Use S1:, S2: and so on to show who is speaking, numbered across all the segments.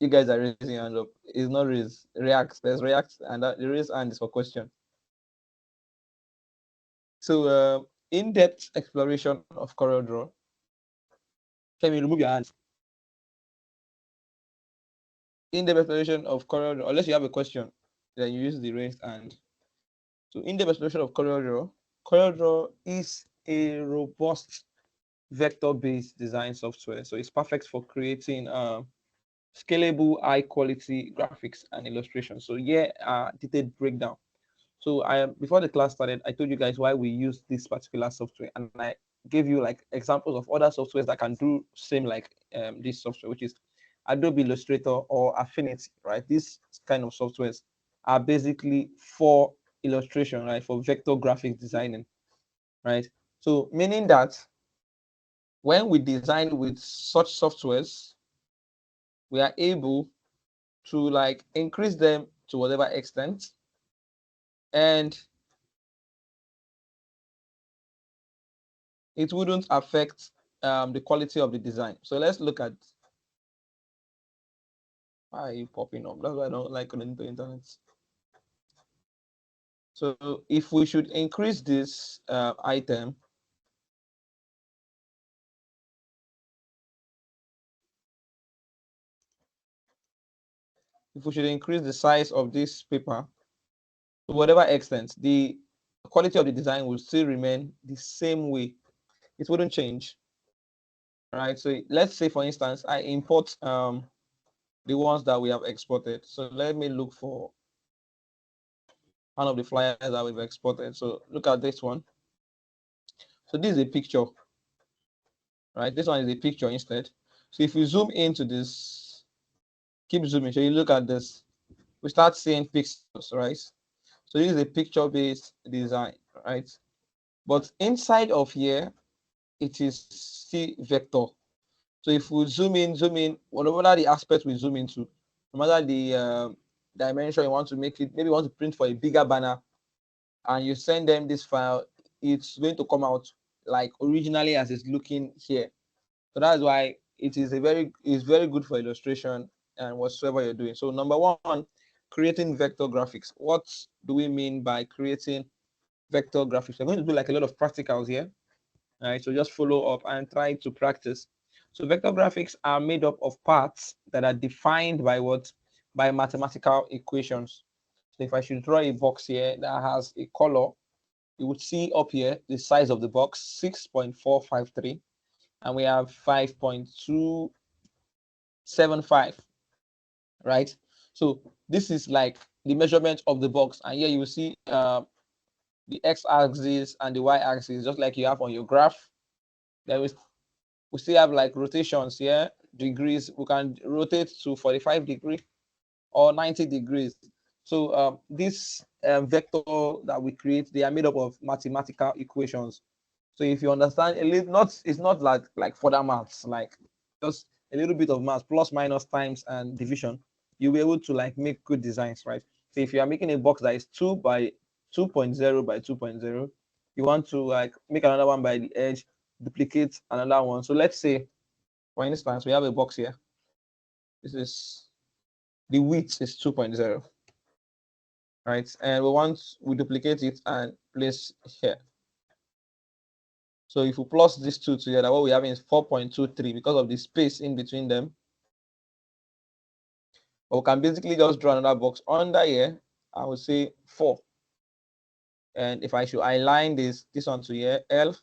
S1: You guys are raising your hand up. It's not raise. React. There's react, and the raise hand is for question. So in-depth exploration of CorelDRAW. Can we remove your hand? In-depth exploration of CorelDRAW. Unless you have a question, then you use the raised hand. So in-depth exploration of CorelDRAW. CorelDRAW is a robust vector-based design software. So it's perfect for creating scalable, high-quality graphics and illustrations. So yeah, detailed breakdown. So before the class started, I told you guys why we use this particular software, and I gave you like examples of other softwares that can do same like this software, which is Adobe Illustrator or Affinity, right? These kind of softwares are basically for illustration, right? For vector graphics designing, right? So meaning that when we design with such softwares, we are able to like increase them to whatever extent, and it wouldn't affect the quality of the design. So let's look at, why are you popping up? That's why I don't like connecting to internet. So if we should increase this item, if we should increase the size of this paper to whatever extent, the quality of the design will still remain the same way. It wouldn't change, right? So let's say, for instance, I import the ones that we have exported. So let me look for one of the flyers that we've exported. So look at this one. So this is a picture, right? This one is a picture instead. So if you zoom into this, keep zooming. So you look at this, we start seeing pixels, right? So this is a picture-based design, right? But inside of here, it is still vector. So if we zoom in, whatever the aspect we zoom into, no matter the dimension you want to make it, maybe you want to print for a bigger banner, and you send them this file, it's going to come out like originally as it's looking here. So that's why it is very good for illustration and whatsoever you're doing. So number one, creating vector graphics. What do we mean by creating vector graphics? We're going to do like a lot of practicals here. All right, so just follow up and try to practice. So vector graphics are made up of parts that are defined by what? By mathematical equations. So if I should draw a box here that has a color, you would see up here the size of the box, 6.453, and we have 5.275, right? So this is like the measurement of the box, and here you will see the x-axis and the y-axis, just like you have on your graph. Then we still have like rotations here, degrees. We can rotate to 45 degrees or 90 degrees. So this vector that we create, they are made up of mathematical equations. So if you understand a little, it's not like further maths, like just a little bit of maths, plus, minus, times, and division, you'll be able to like make good designs, right? So if you are making a box that is 2 by 2.0 by 2.0, you want to like make another one by the edge, duplicate another one. So let's say, for instance, we have a box here. This is the width is 2.0, right? And we duplicate it and place here. So if we plus these two together, what we have is 4.23 because of the space in between them. But we can basically just draw another box under here. I would say 4. And if I should align this one to here, L,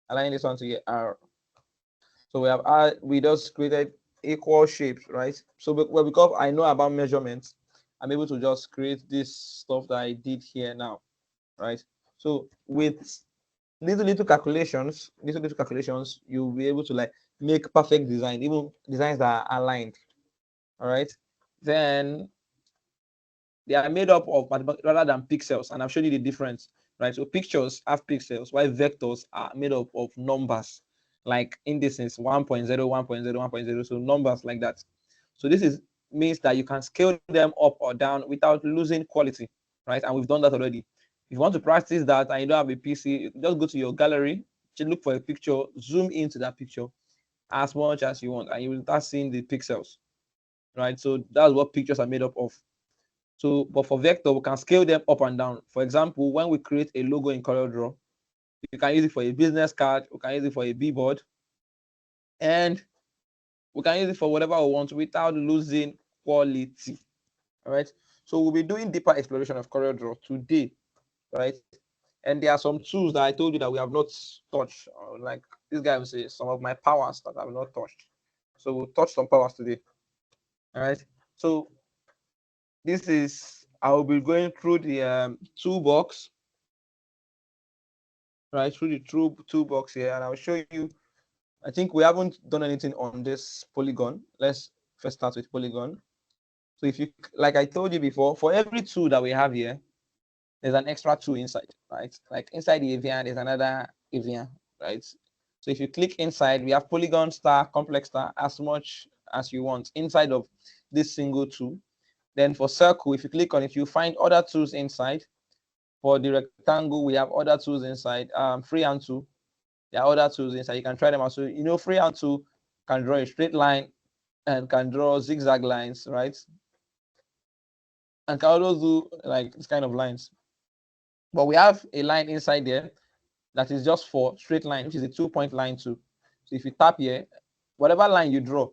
S1: align this one to here, R. So we just created equal shapes, right? So well, because I know about measurements, I'm able to just create this stuff that I did here now, right? So with little calculations, you'll be able to like make perfect design, even designs that are aligned. All right. Then they are made up of rather than pixels, and I've shown you the difference, right? So pictures have pixels, while vectors are made up of numbers, like indices 1.0, 1.0, 1.0. So numbers like that. So this means that you can scale them up or down without losing quality, right? And we've done that already. If you want to practice that and you don't have a PC, just go to your gallery, look for a picture, zoom into that picture as much as you want, and you will start seeing the pixels. right? So that's what pictures are made up of. So, but for vector, we can scale them up and down. For example, when we create a logo in CorelDRAW, you can use it for a business card, we can use it for a billboard, and we can use it for whatever we want without losing quality. All right. So we'll be doing deeper exploration of CorelDRAW today, right? And there are some tools that I told you that we have not touched. Like this guy will say, some of my powers that I have not touched. So we'll touch some powers today. All right. So this is, I will be going through the toolbox, right? Through the toolbox here, and I'll show you. I think we haven't done anything on this polygon. Let's first start with polygon. So if you, like I told you before, for every tool that we have here, there's an extra tool inside, right? Like inside the avian, there's another avian, right? So if you click inside, we have polygon star, complex star, as much as you want inside of this single tool. Then for circle, if you click on it, you find other tools inside. For the rectangle, we have other tools inside. Freehand tool, there are other tools inside. You can try them out. So you know, freehand tool can draw a straight line and can draw zigzag lines, right? And can also do like this kind of lines. But we have a line inside there that is just for straight line, which is a 2-point line too. So if you tap here, whatever line you draw,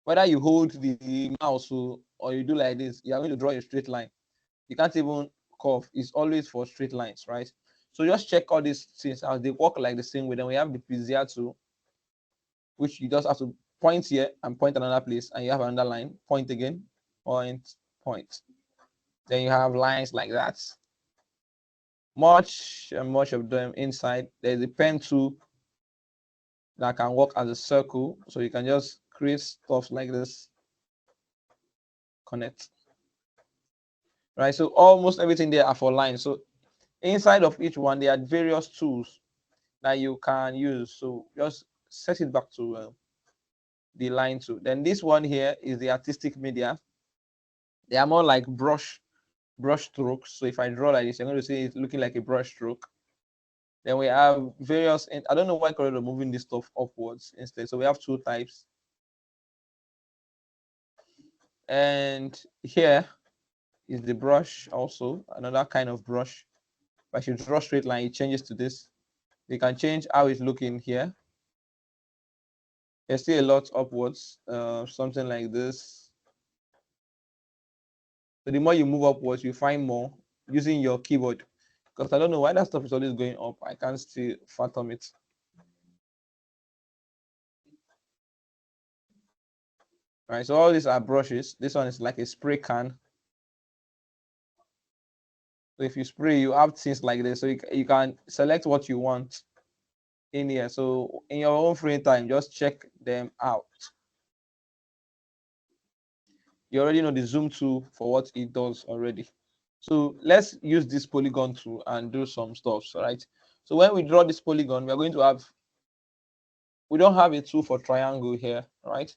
S1: whether you hold the mouse or you do like this, you are going to draw a straight line. You can't even curve. It's always for straight lines, right? So just check all these things as they work like the same way. Then we have the Bezier tool, which you just have to point here and point another place, and you have another line. Point again, point, point. Then you have lines like that. Much and much of them inside. There's a pen tool that can work as a circle, so you can just create stuff like this. Connect. Right. So almost everything there are for lines. So inside of each one, there are various tools that you can use. So just set it back to the line tool. Then this one here is the artistic media. They are more like brush strokes. So if I draw like this, you're going to see it looking like a brush stroke. Then we have various, and I don't know why Corel are moving this stuff upwards instead. So we have two types. And here is the brush also, another kind of brush. If I should draw straight line, it changes to this. You can change how it's looking here. There's still a lot upwards, something like this. So the more you move upwards, you find more using your keyboard. Because I don't know why that stuff is always going up. I can't still fathom it. All right, so all these are brushes. This one is like a spray can. So if you spray, you have things like this. So you can select what you want in here. So in your own free time, just check them out. You already know the zoom tool for what it does already. So let's use this polygon tool and do some stuff, right? So when we draw this polygon, we are going to have, we don't have a tool for triangle here, right?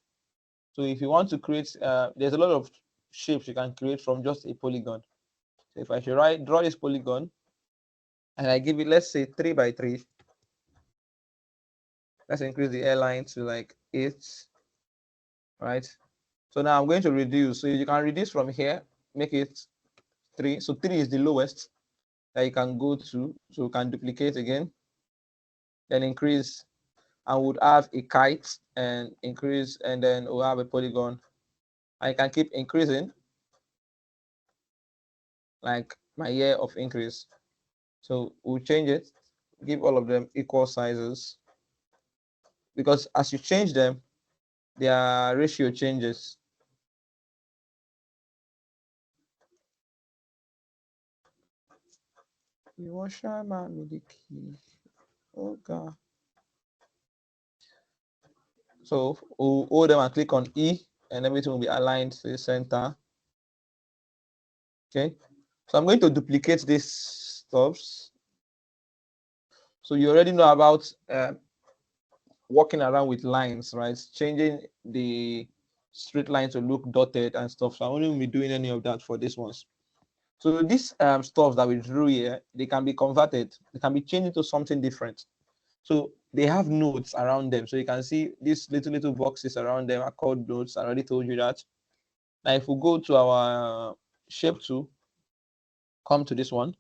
S1: So if you want to create, there's a lot of shapes you can create from just a polygon. So if I should draw this polygon, and I give it, let's say 3 by 3. Let's increase the airline to like 8, right? So now I'm going to reduce. So you can reduce from here, make it 3. So 3 is the lowest that you can go to. So you can duplicate again, then increase, and would have a kite and increase, and then we'll have a polygon. I can keep increasing like my year of increase. So we'll change it, give all of them equal sizes, because as you change them, their ratio changes. Okay. So we'll hold them and click on E, and everything will be aligned to the center. Okay. So I'm going to duplicate these stuffs. So you already know about walking around with lines, right? Changing the straight line to look dotted and stuff. So I won't be doing any of that for this ones. So these stuff that we drew here, they can be converted. They can be changed into something different. So they have nodes around them. So you can see these little boxes around them are called nodes. I already told you that. Now, if we go to our shape tool, come to this one,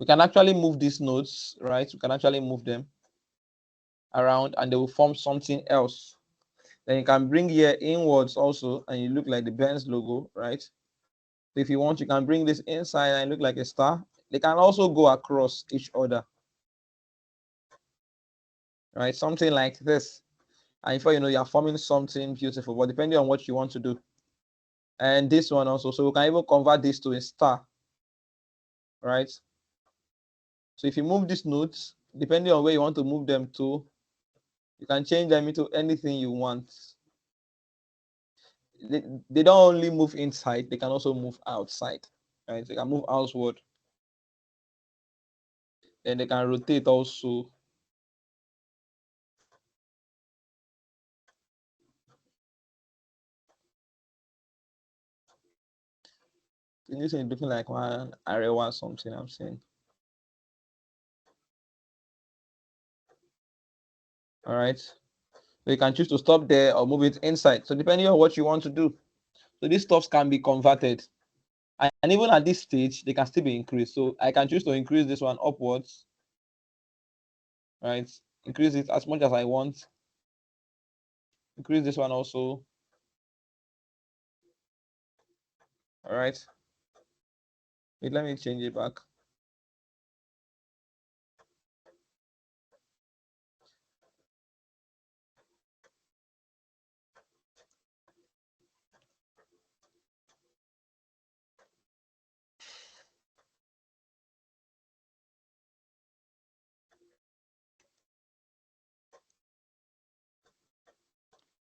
S1: we can actually move these nodes, right? We can actually move them around and they will form something else. Then you can bring here inwards also and you look like the Benz logo, right? So if you want, you can bring this inside and look like a star. They can also go across each other, right? Something like this. And before you know, you're forming something beautiful, but depending on what you want to do. And this one also, so we can even convert this to a star, right? So if you move these nodes, depending on where you want to move them to, you can change them into anything you want. They don't only move inside, they can also move outside, right? They can move outward. Then they can rotate also. This is looking like one area or something I'm saying. All right. So you can choose to stop there or move it inside. So depending on what you want to do. So these stuffs can be converted. And even at this stage, they can still be increased. So I can choose to increase this one upwards, right? Increase it as much as I want. Increase this one also. All right. Wait, let me change it back.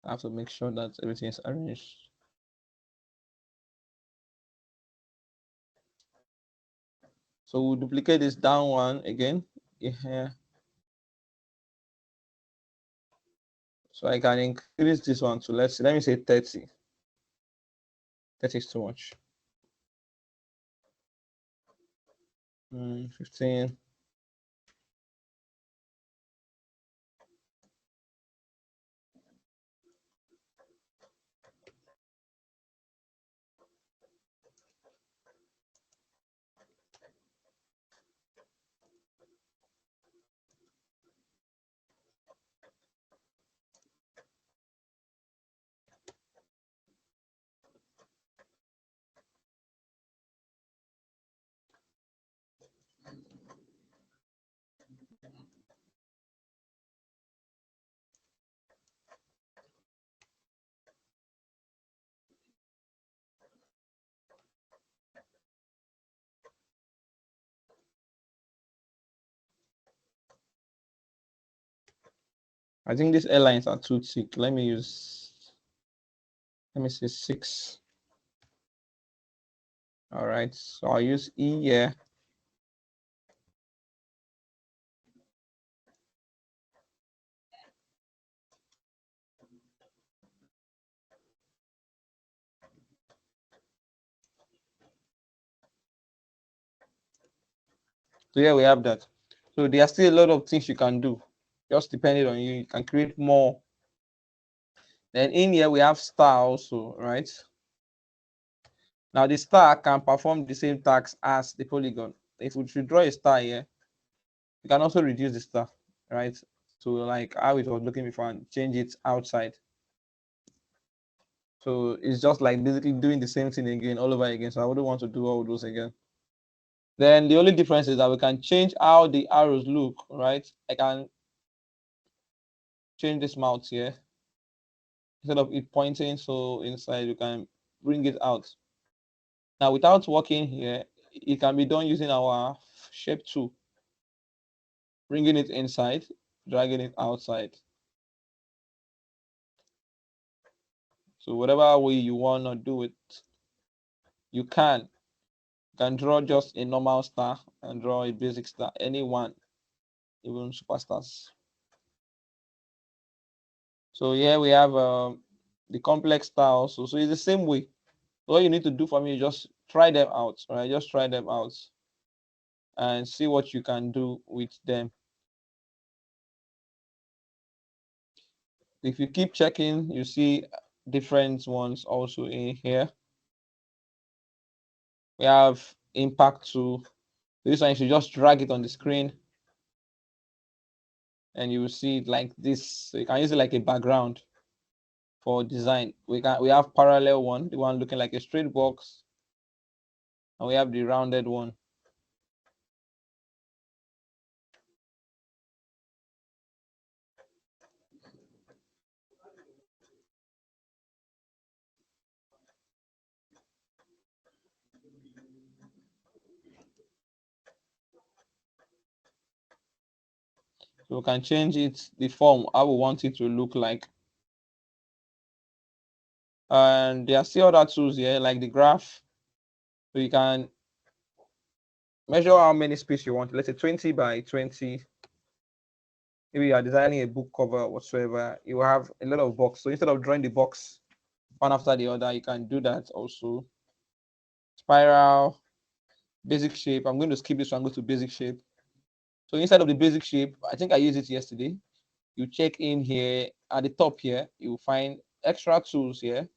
S1: I have to make sure that everything is arranged. So we'll duplicate this down one again. Yeah. So I can increase this one to let me say 30. That is too much. 15. I think these airlines are too thick. Let me say 6. All right. So I'll use E here. So here we have that. So there are still a lot of things you can do, just depending on you. You can create more. Then in here we have star also, right? Now the star can perform the same tasks as the polygon. If we should draw a star here, you can also reduce the star, right? So like how it was looking before and change it outside. So it's just like basically doing the same thing again, all over again. So I wouldn't want to do all those again. Then the only difference is that we can change how the arrows look, right? I can change this mouth here. Instead of it pointing so inside, you can bring it out. Now, without working here, it can be done using our shape tool, bringing it inside, dragging it outside. So whatever way you want to do it, you can. You can draw just a normal star and draw a basic star, any one, even superstars. So here we have the complex star also. So it's the same way. So all you need to do for me is just try them out, right? Just try them out and see what you can do with them. If you keep checking, you see different ones also in here. We have impact tool. This one, you should just drag it on the screen and you will see it like this. So you can use it like a background for design. We have parallel one, the one looking like a straight box, and we have the rounded one. So we can change it, the form, how we want it to look like. And there are still other tools here, like the graph. So you can measure how many space you want. Let's say 20 by 20. Maybe you are designing a book cover or whatsoever, you have a lot of box. So instead of drawing the box one after the other, you can do that also. Spiral, basic shape. I'm going to skip this one, go to basic shape. So inside of the basic shape, I think I used it yesterday. You check in here at the top here, you find extra tools here,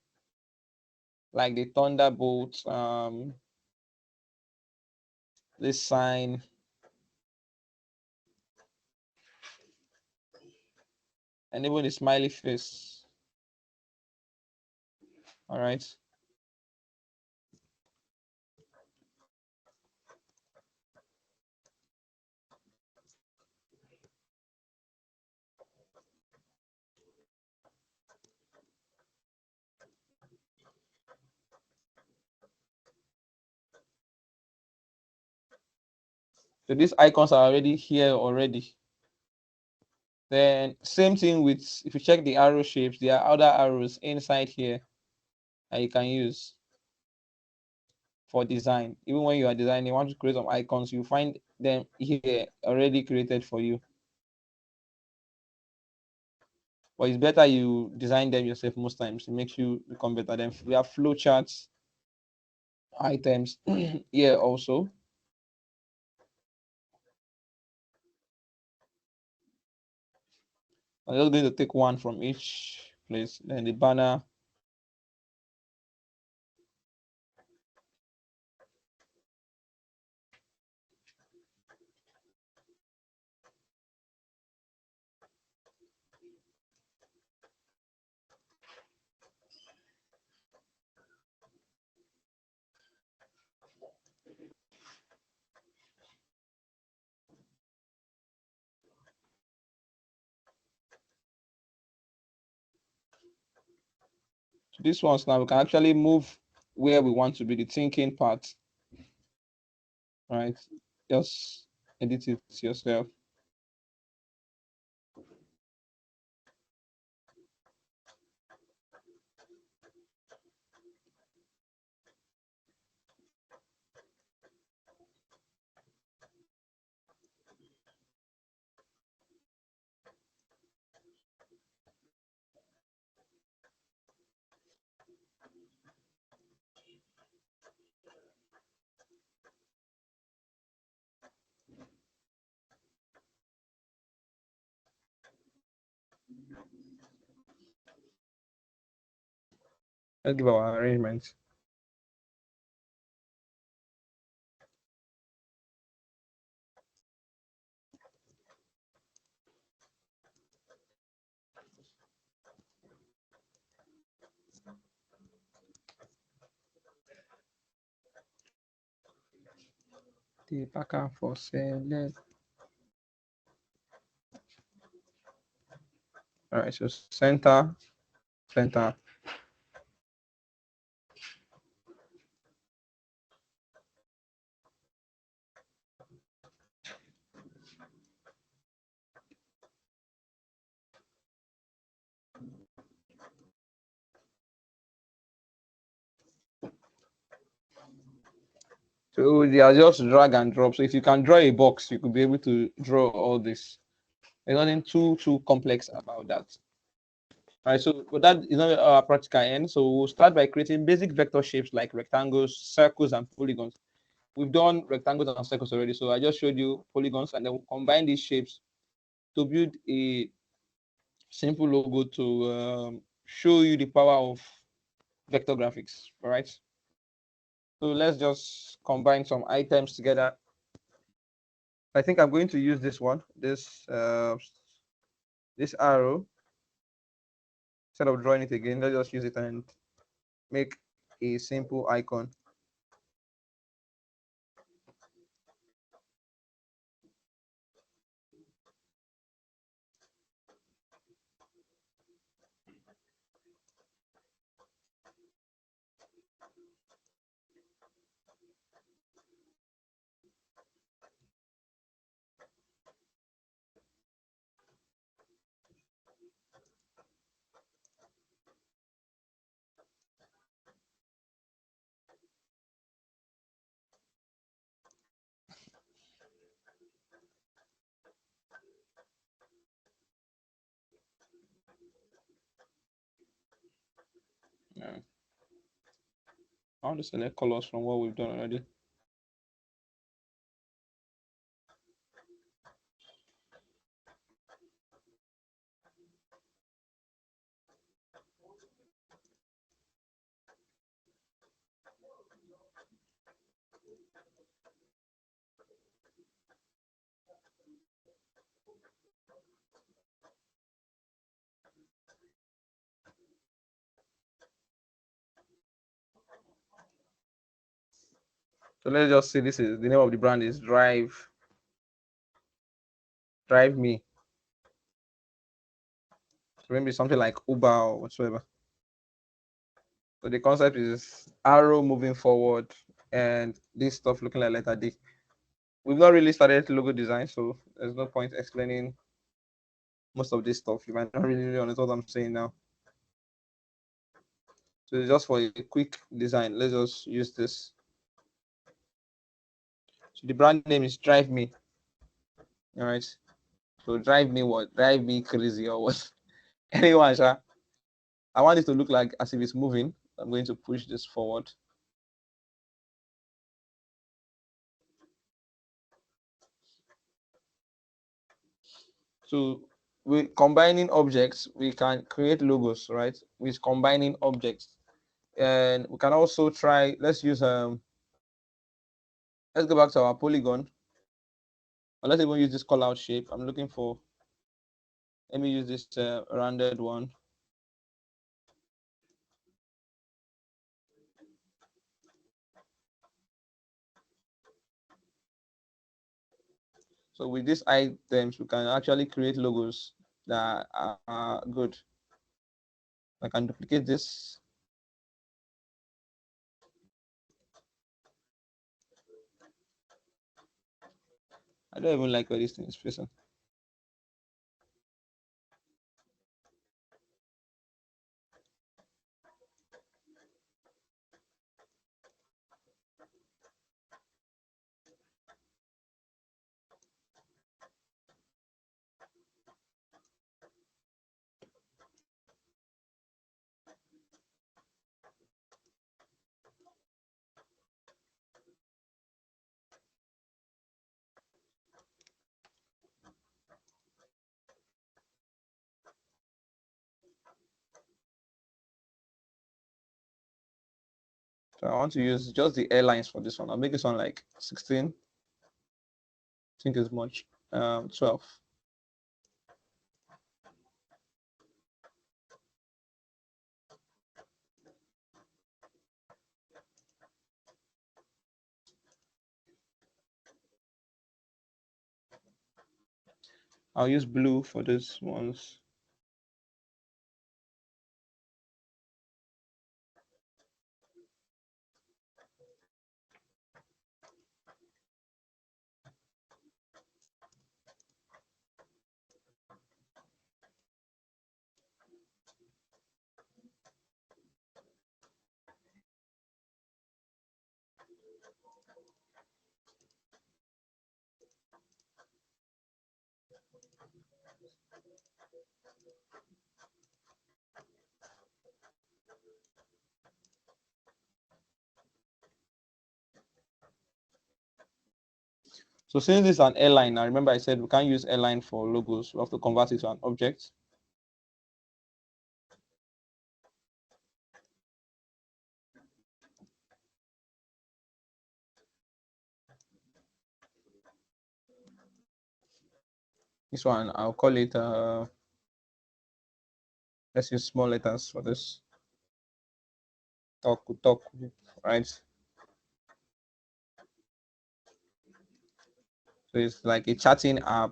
S1: like the thunderbolt, this sign, and even the smiley face. All right. So these icons are already here already. Then same thing with, if you check the arrow shapes, there are other arrows inside here that you can use for design. Even when you are designing, you want to create some icons, you find them here already created for you. But it's better you design them yourself most times. It makes you become better. Then we have flow charts, items here also. I'm just going to take one from each place. Then the banner. So these ones now we can actually move where we want to be, the thinking part. Right? Just edit it yourself. Let's give our arrangement. The backer for select. All right, so center, center. So they are just drag and drop. So if you can draw a box, you could be able to draw all this. There's nothing too complex about that. All right, so but that is not our practical end. So we'll start by creating basic vector shapes like rectangles, circles, and polygons. We've done rectangles and circles already, so I just showed you polygons, and then we'll combine these shapes to build a simple logo to show you the power of vector graphics. All right. So let's just combine some items together. I think I'm going to use this one, this arrow. Instead of drawing it again, let's just use it and make a simple icon. Yeah. I want to select colors from what we've done already. So let's just say this is the name of the brand is Drive Me. So maybe something like Uber or whatsoever. So the concept is arrow moving forward and this stuff looking like letter D. We've not really started logo design, so there's no point explaining most of this stuff. You might not really understand what I'm saying now. So just for a quick design, let's just use this. So the brand name is Drive Me. All right. So drive me what? Drive me crazy or what? Anyone, sha. I want it to look like as if it's moving. I'm going to push this forward. So we combining objects, we can create logos, right? With combining objects. And we can also try, let's use let's go back to our polygon. Or let's even use this call out shape. I'm looking for, let me use this rounded one. So with these items, we can actually create logos that are good. I can duplicate this. I don't even like where this thing is facing. So I want to use just the airlines for this one. I'll make this one like 16. I think it's much. 12. I'll use blue for this ones. So since this is an airline, now remember I said we can't use airline for logos. We have to convert it to an object. This one, I'll call it, let's use small letters for this. Talk, right? So it's like a chatting app.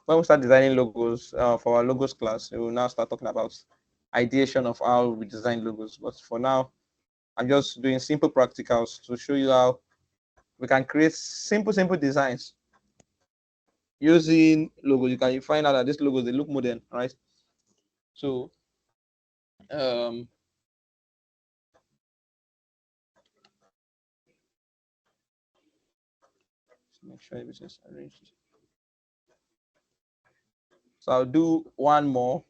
S1: When we start designing logos for our logos class, we will now start talking about ideation of how we design logos. But for now, I'm just doing simple practicals to show you how we can create simple designs using logos. You can find out that these logos, they look modern, right? So um make sure everything's arranged. So I'll do one more.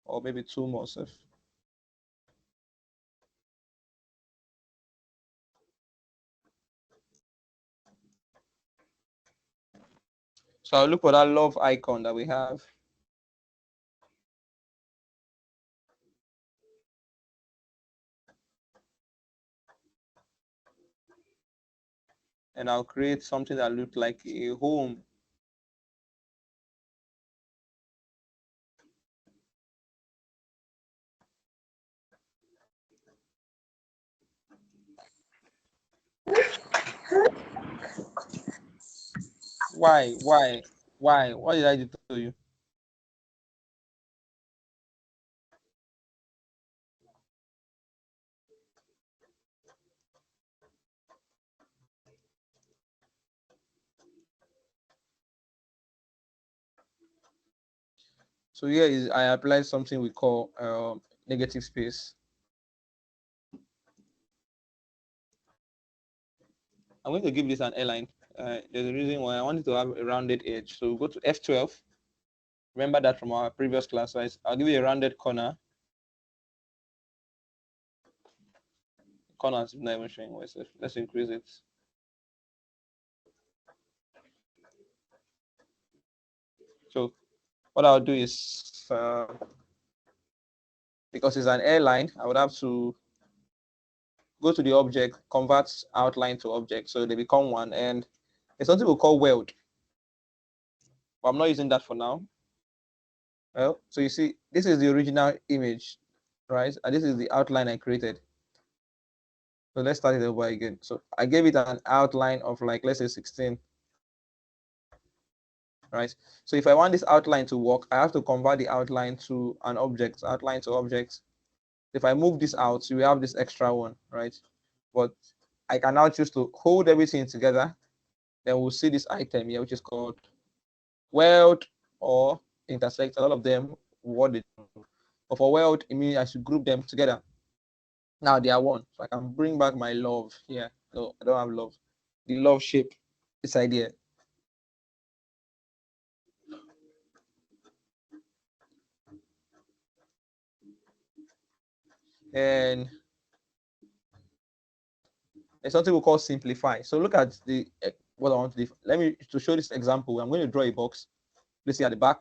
S1: Or maybe two more. So I'll look for that love icon that we have. And I'll create something that looks like a home. Why? Why? What did I do to you? So here is I applied something we call negative space. I'm going to give this an airline. There's a reason why I want it to have a rounded edge. So go to F12. Remember that from our previous class, right? I'll give you a rounded corner. Corners not even showing myself. Let's increase it. So what I'll do is because it's an airline, I would have to go to the object, convert outline to object, so they become one. And it's something we call weld. But I'm not using that for now. Well, so you see, this is the original image, right? And this is the outline I created. So let's start it over again. So I gave it an outline of like, let's say 16, right? So if I want this outline to work, I have to convert the outline to an object, outline to object. If I move this out, you will have this extra one, right? But I can now choose to hold everything together. Then we'll see this item here, which is called weld or intersect. A lot of them, what they do. But for weld, it means I should group them together. Now they are one. So I can bring back my love here. No, I don't have love. The love shape is idea. And there's something we call simplify. So look at the what I want to do. Let me to show this example. I'm going to draw a box. Let's see at the back.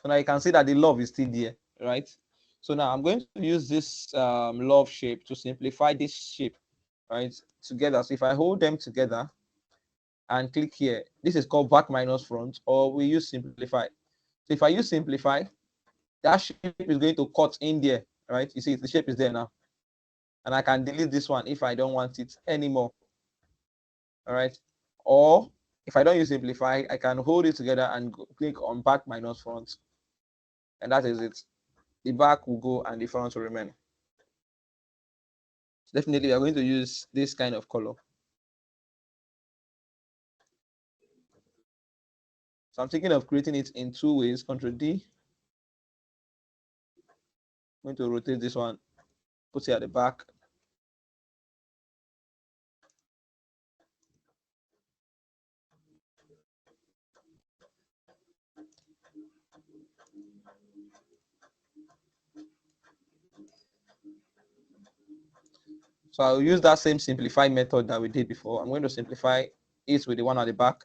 S1: So now you can see that the love is still there, right? So now I'm going to use this love shape to simplify this shape, right? Together. So if I hold them together and click here, this is called back minus front, or we use simplify. So if I use simplify, that shape is going to cut in there, right? You see, the shape is there now. And I can delete this one if I don't want it anymore. All right. Or if I don't use simplify, I can hold it together and click on back minus front. And that is it. The back will go and the front will remain. Definitely, we are going to use this kind of color. So I'm thinking of creating it in two ways. Control D. I'm going to rotate this one put it at the back. So I'll use that same simplify method that we did before. I'm going to simplify it with the one at the back.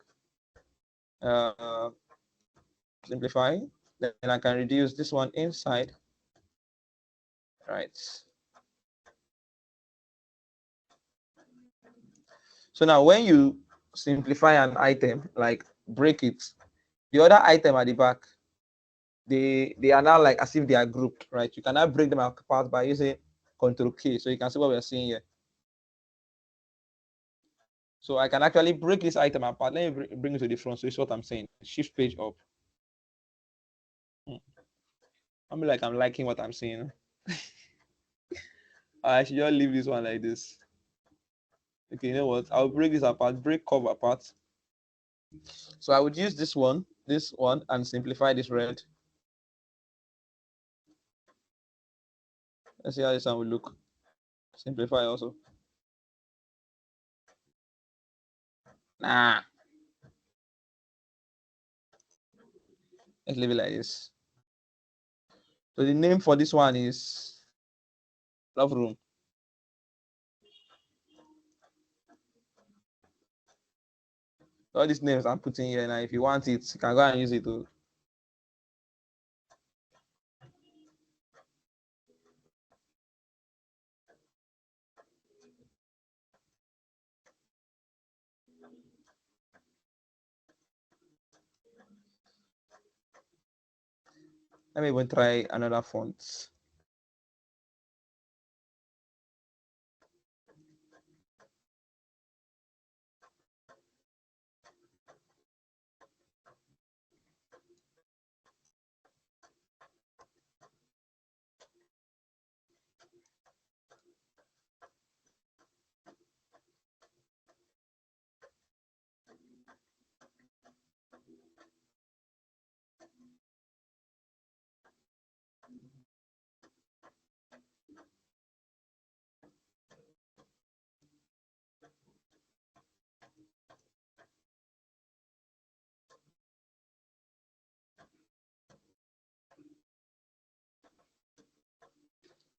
S1: Simplify. Then I can reduce this one inside. Right. So now when you simplify an item, like break it, the other item at the back, they are now like as if they are grouped, right? You cannot break them apart by using Control K. So you can see what we're seeing here. So I can actually break this item apart. Let me bring it to the front. So it's what I'm saying. Shift page up. I'm like, I'm liking what I'm seeing. I should just leave this one like this. Okay, you know what? I'll break this apart, break curve apart. So I would use this one, and simplify this red. Let's see how this one will look. Simplify also. Nah. Let's leave it like this. So the name for this one is Love Room. All these names I'm putting here now. If you want it, you can go and use it too. Let me even try another font.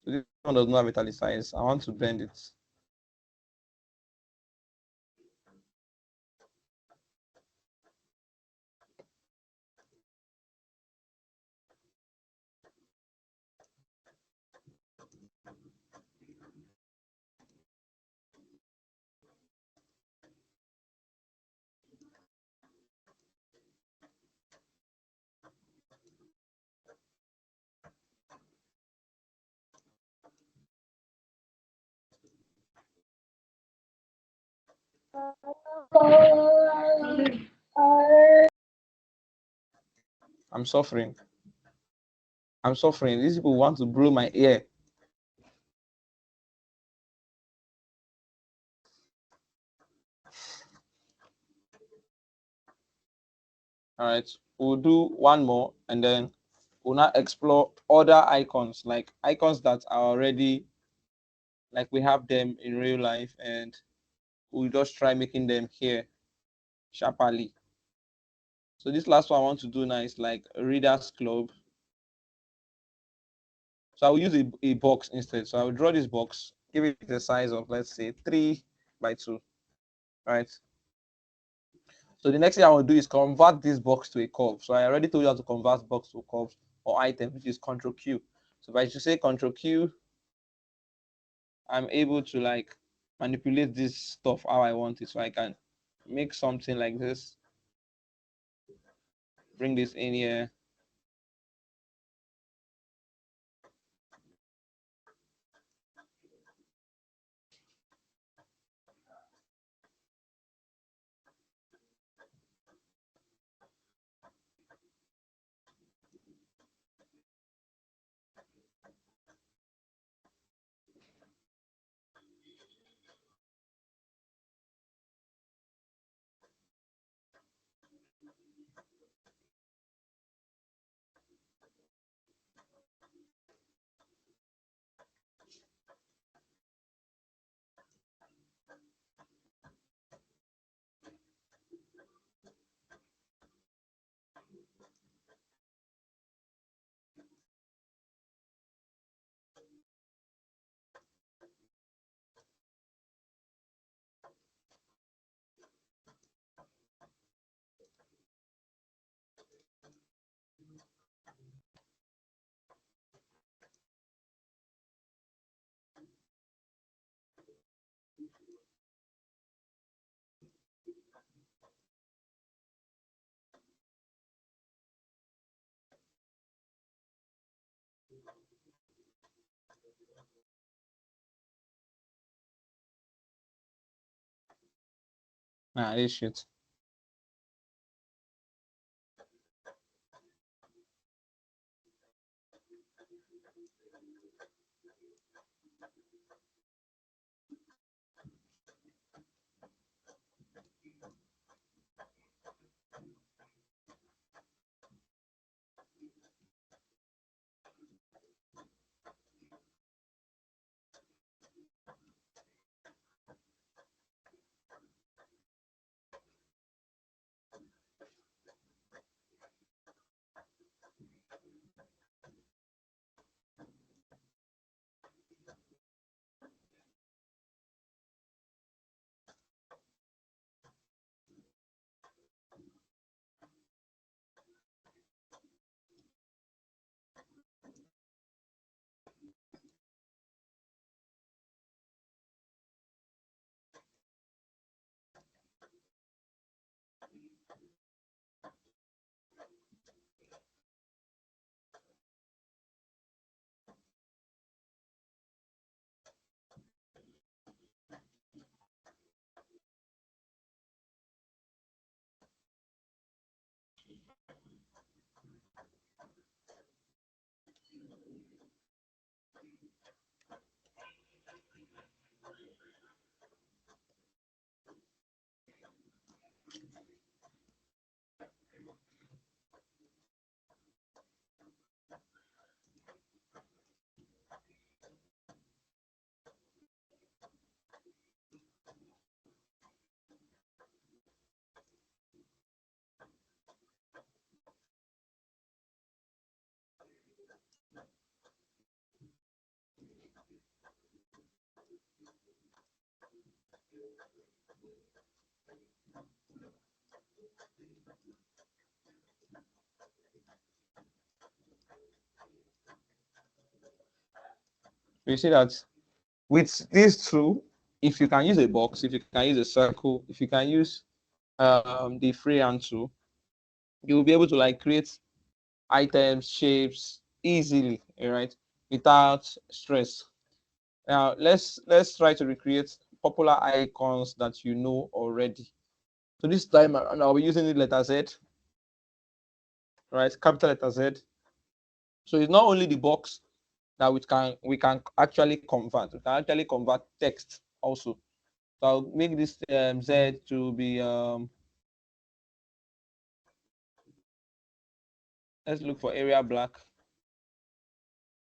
S1: So this one does not have italicized. I want to blend it. I'm suffering. I'm suffering. These people want to blow my ear. All right. We'll do one more and then we'll now explore other icons, like icons that are already like we have them in real life, and we'll just try making them here sharply. So this last one I want to do now is like a readers club. So I'll use a box instead. So I'll draw this box, give it the size of, let's say, 3 by 2. Right. So the next thing I will do is convert this box to a curve. So I already told you how to convert box to a curve or item, which is Control Q. So if I should say Control Q, I'm able to like manipulate this stuff how I want it. So I can make something like this, bring this in here. Nah, this shit. You see that with these two, if you can use a box, if you can use a circle, if you can use the freehand tool, you will be able to like create items, shapes easily, right, without stress. Now let's try to recreate popular icons that you know already. So this time I'll be using the letter Z, right? Capital letter Z. So it's not only the box that we can actually convert. We can actually convert text also. So I'll make this Z to be let's look for area black.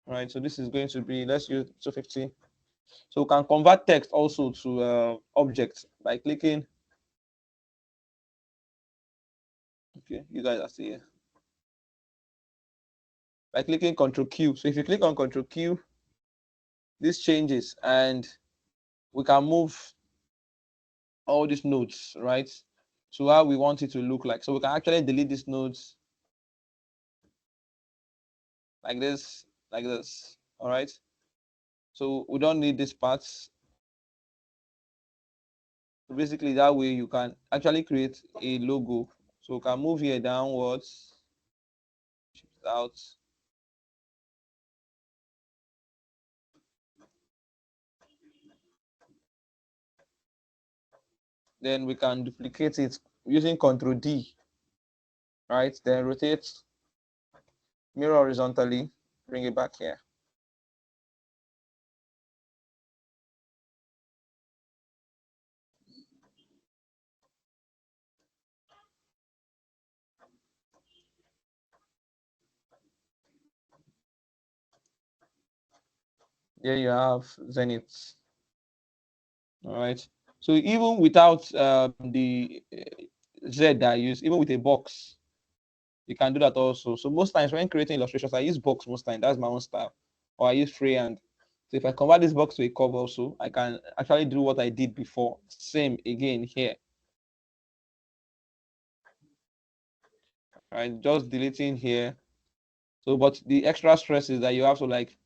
S1: Right. So this is going to be, let's use 250. So we can convert text also to objects by clicking. Okay, you guys are seeing by clicking Control Q. So if you click on Control Q, this changes and we can move all these nodes, right, to how we want it to look like. So we can actually delete these nodes like this, like this. All right. So we don't need these parts. So basically, that way you can actually create a logo. So we can move here downwards, shift out. Then we can duplicate it using Control D, right? Then rotate, mirror horizontally, bring it back here. There you have Zenith. All right. So even without the Z that I use, even with a box, you can do that also. So most times when creating illustrations, I use box most time. That's my own style. Or I use freehand. So if I convert this box to a curve also, I can actually do what I did before. Same again here. Right, just deleting here. So, but the extra stress is that you have to like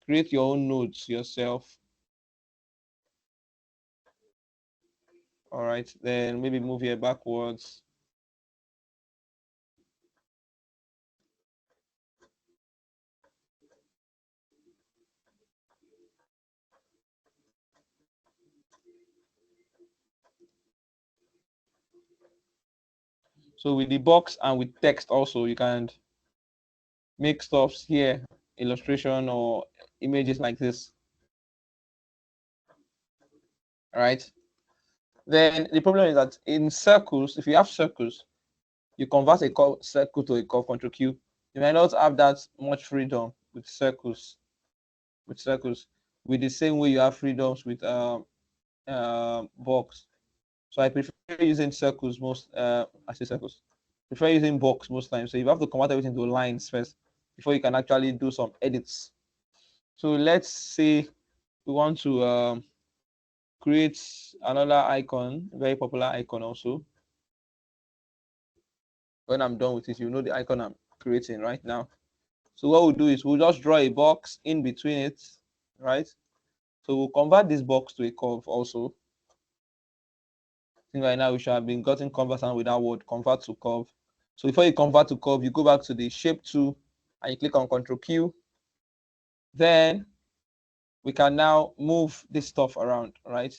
S1: create your own nodes yourself. All right, then maybe move here backwards. So with the box and with text also, you can make stuffs here, illustration or images like this. All right. Then the problem is that in circles, if you have circles, you convert a circle to a curve, Control Q. You might not have that much freedom with circles. With the same way you have freedoms with box. So I prefer using circles most. I say circles. Prefer using box most times. So you have to convert everything to lines first before you can actually do some edits. So let's say we want to create another icon, very popular icon also. When I'm done with it, you know the icon I'm creating right now. So what we'll do is we'll just draw a box in between it, right? So we'll convert this box to a curve also. I think right now we should have been gotten conversant with that word, convert to curve. So before you convert to curve, you go back to the shape tool and you click on Control Q. Then we can now move this stuff around, right?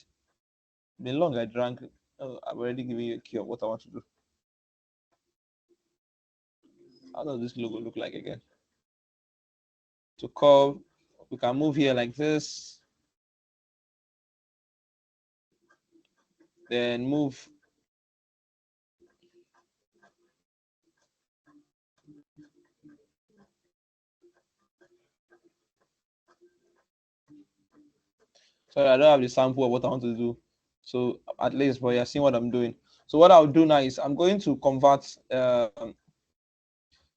S1: Been long I drank. Oh, I've already given you a key of what I want to do. How does this logo look like again? To curve, we can move here like this. Then move. Sorry, I don't have the sample of what I want to do. So at least, but you're seeing what I'm doing. So what I'll do now is I'm going to convert,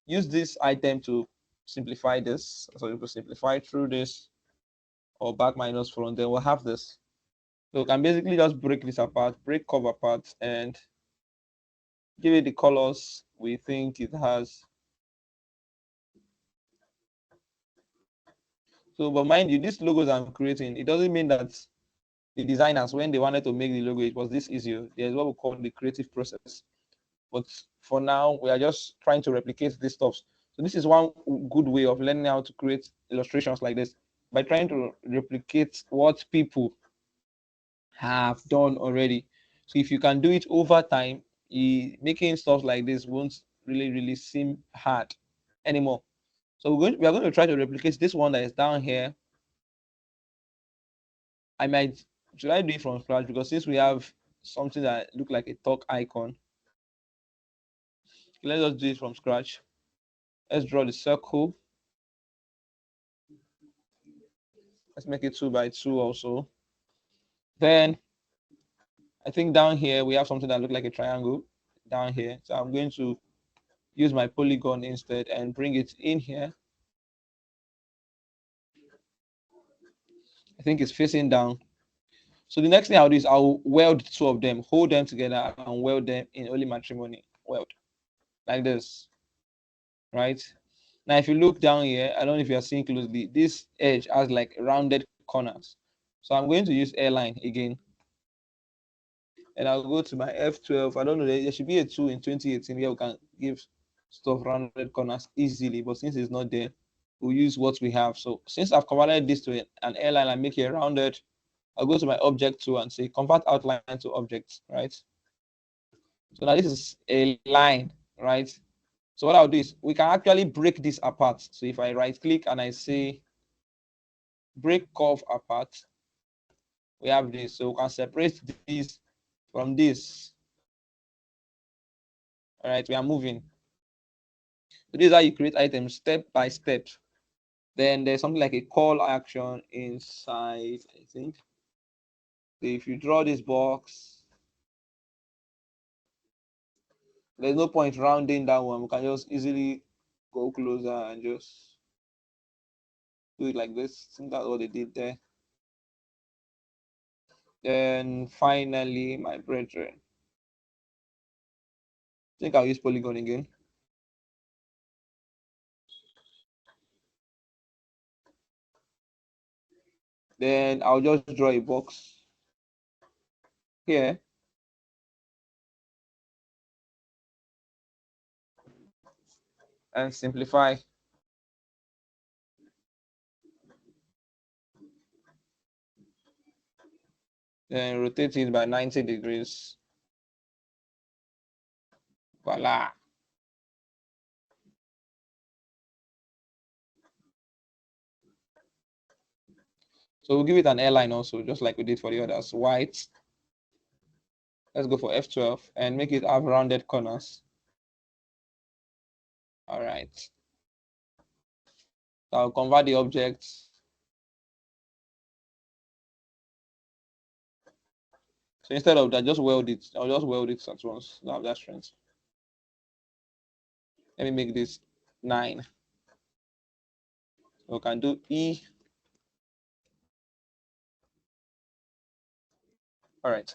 S1: use this item to simplify this. So you can simplify through this or back minus front, then we'll have this. So we can basically just break this apart, break curve apart, and give it the colors we think it has. So, but mind you, these logos I'm creating, it doesn't mean that the designers, when they wanted to make the logo, it was this easy. There's what we call the creative process. But for now, we are just trying to replicate these stuff. So this is one good way of learning how to create illustrations like this, by trying to replicate what people have done already. So if you can do it over time, making stuff like this won't really seem hard anymore. So we are going to try to replicate this one that is down here. Should I do it from scratch? Because since we have something that look like a talk icon, let's just do it from scratch. Let's draw the circle. Let's make it 2 by 2 also. Then I think down here we have something that look like a triangle down here. So I'm going to use my polygon instead and bring it in here. I think it's facing down. So the next thing I'll do is I'll weld two of them, hold them together and weld them in holy matrimony. Weld like this, right? Now, if you look down here, I don't know if you are seeing closely, this edge has like rounded corners. So I'm going to use airline again. And I'll go to my F12. I don't know, there should be a tool in 2018 where we can give stuff rounded corners easily. But since it's not there, we'll use what we have. So since I've converted this to an airline and make it rounded, I'll go to my object tool and say convert outline to objects, right? So now this is a line, right? So what I'll do is we can actually break this apart. So if I right click and I say break curve apart, we have this. So we can separate this from this. All right, we are moving. So this is how you create items step by step. Then there's something like a call action inside, I think. So if you draw this box, there's no point rounding that one. We can just easily go closer and just do it like this. I think that's what they did there. Then finally, my brethren, I think I'll use polygon again. Then I'll just draw a box here. And simplify. Then rotate it by 90 degrees. Voila. So we'll give it an airline also, just like we did for the others. White. Let's go for F12 and make it have rounded corners. All right. So I'll convert the object. So instead of that, just weld it. I'll just weld it at once. Now that strength. Let me make this 9. So we can do E. All right.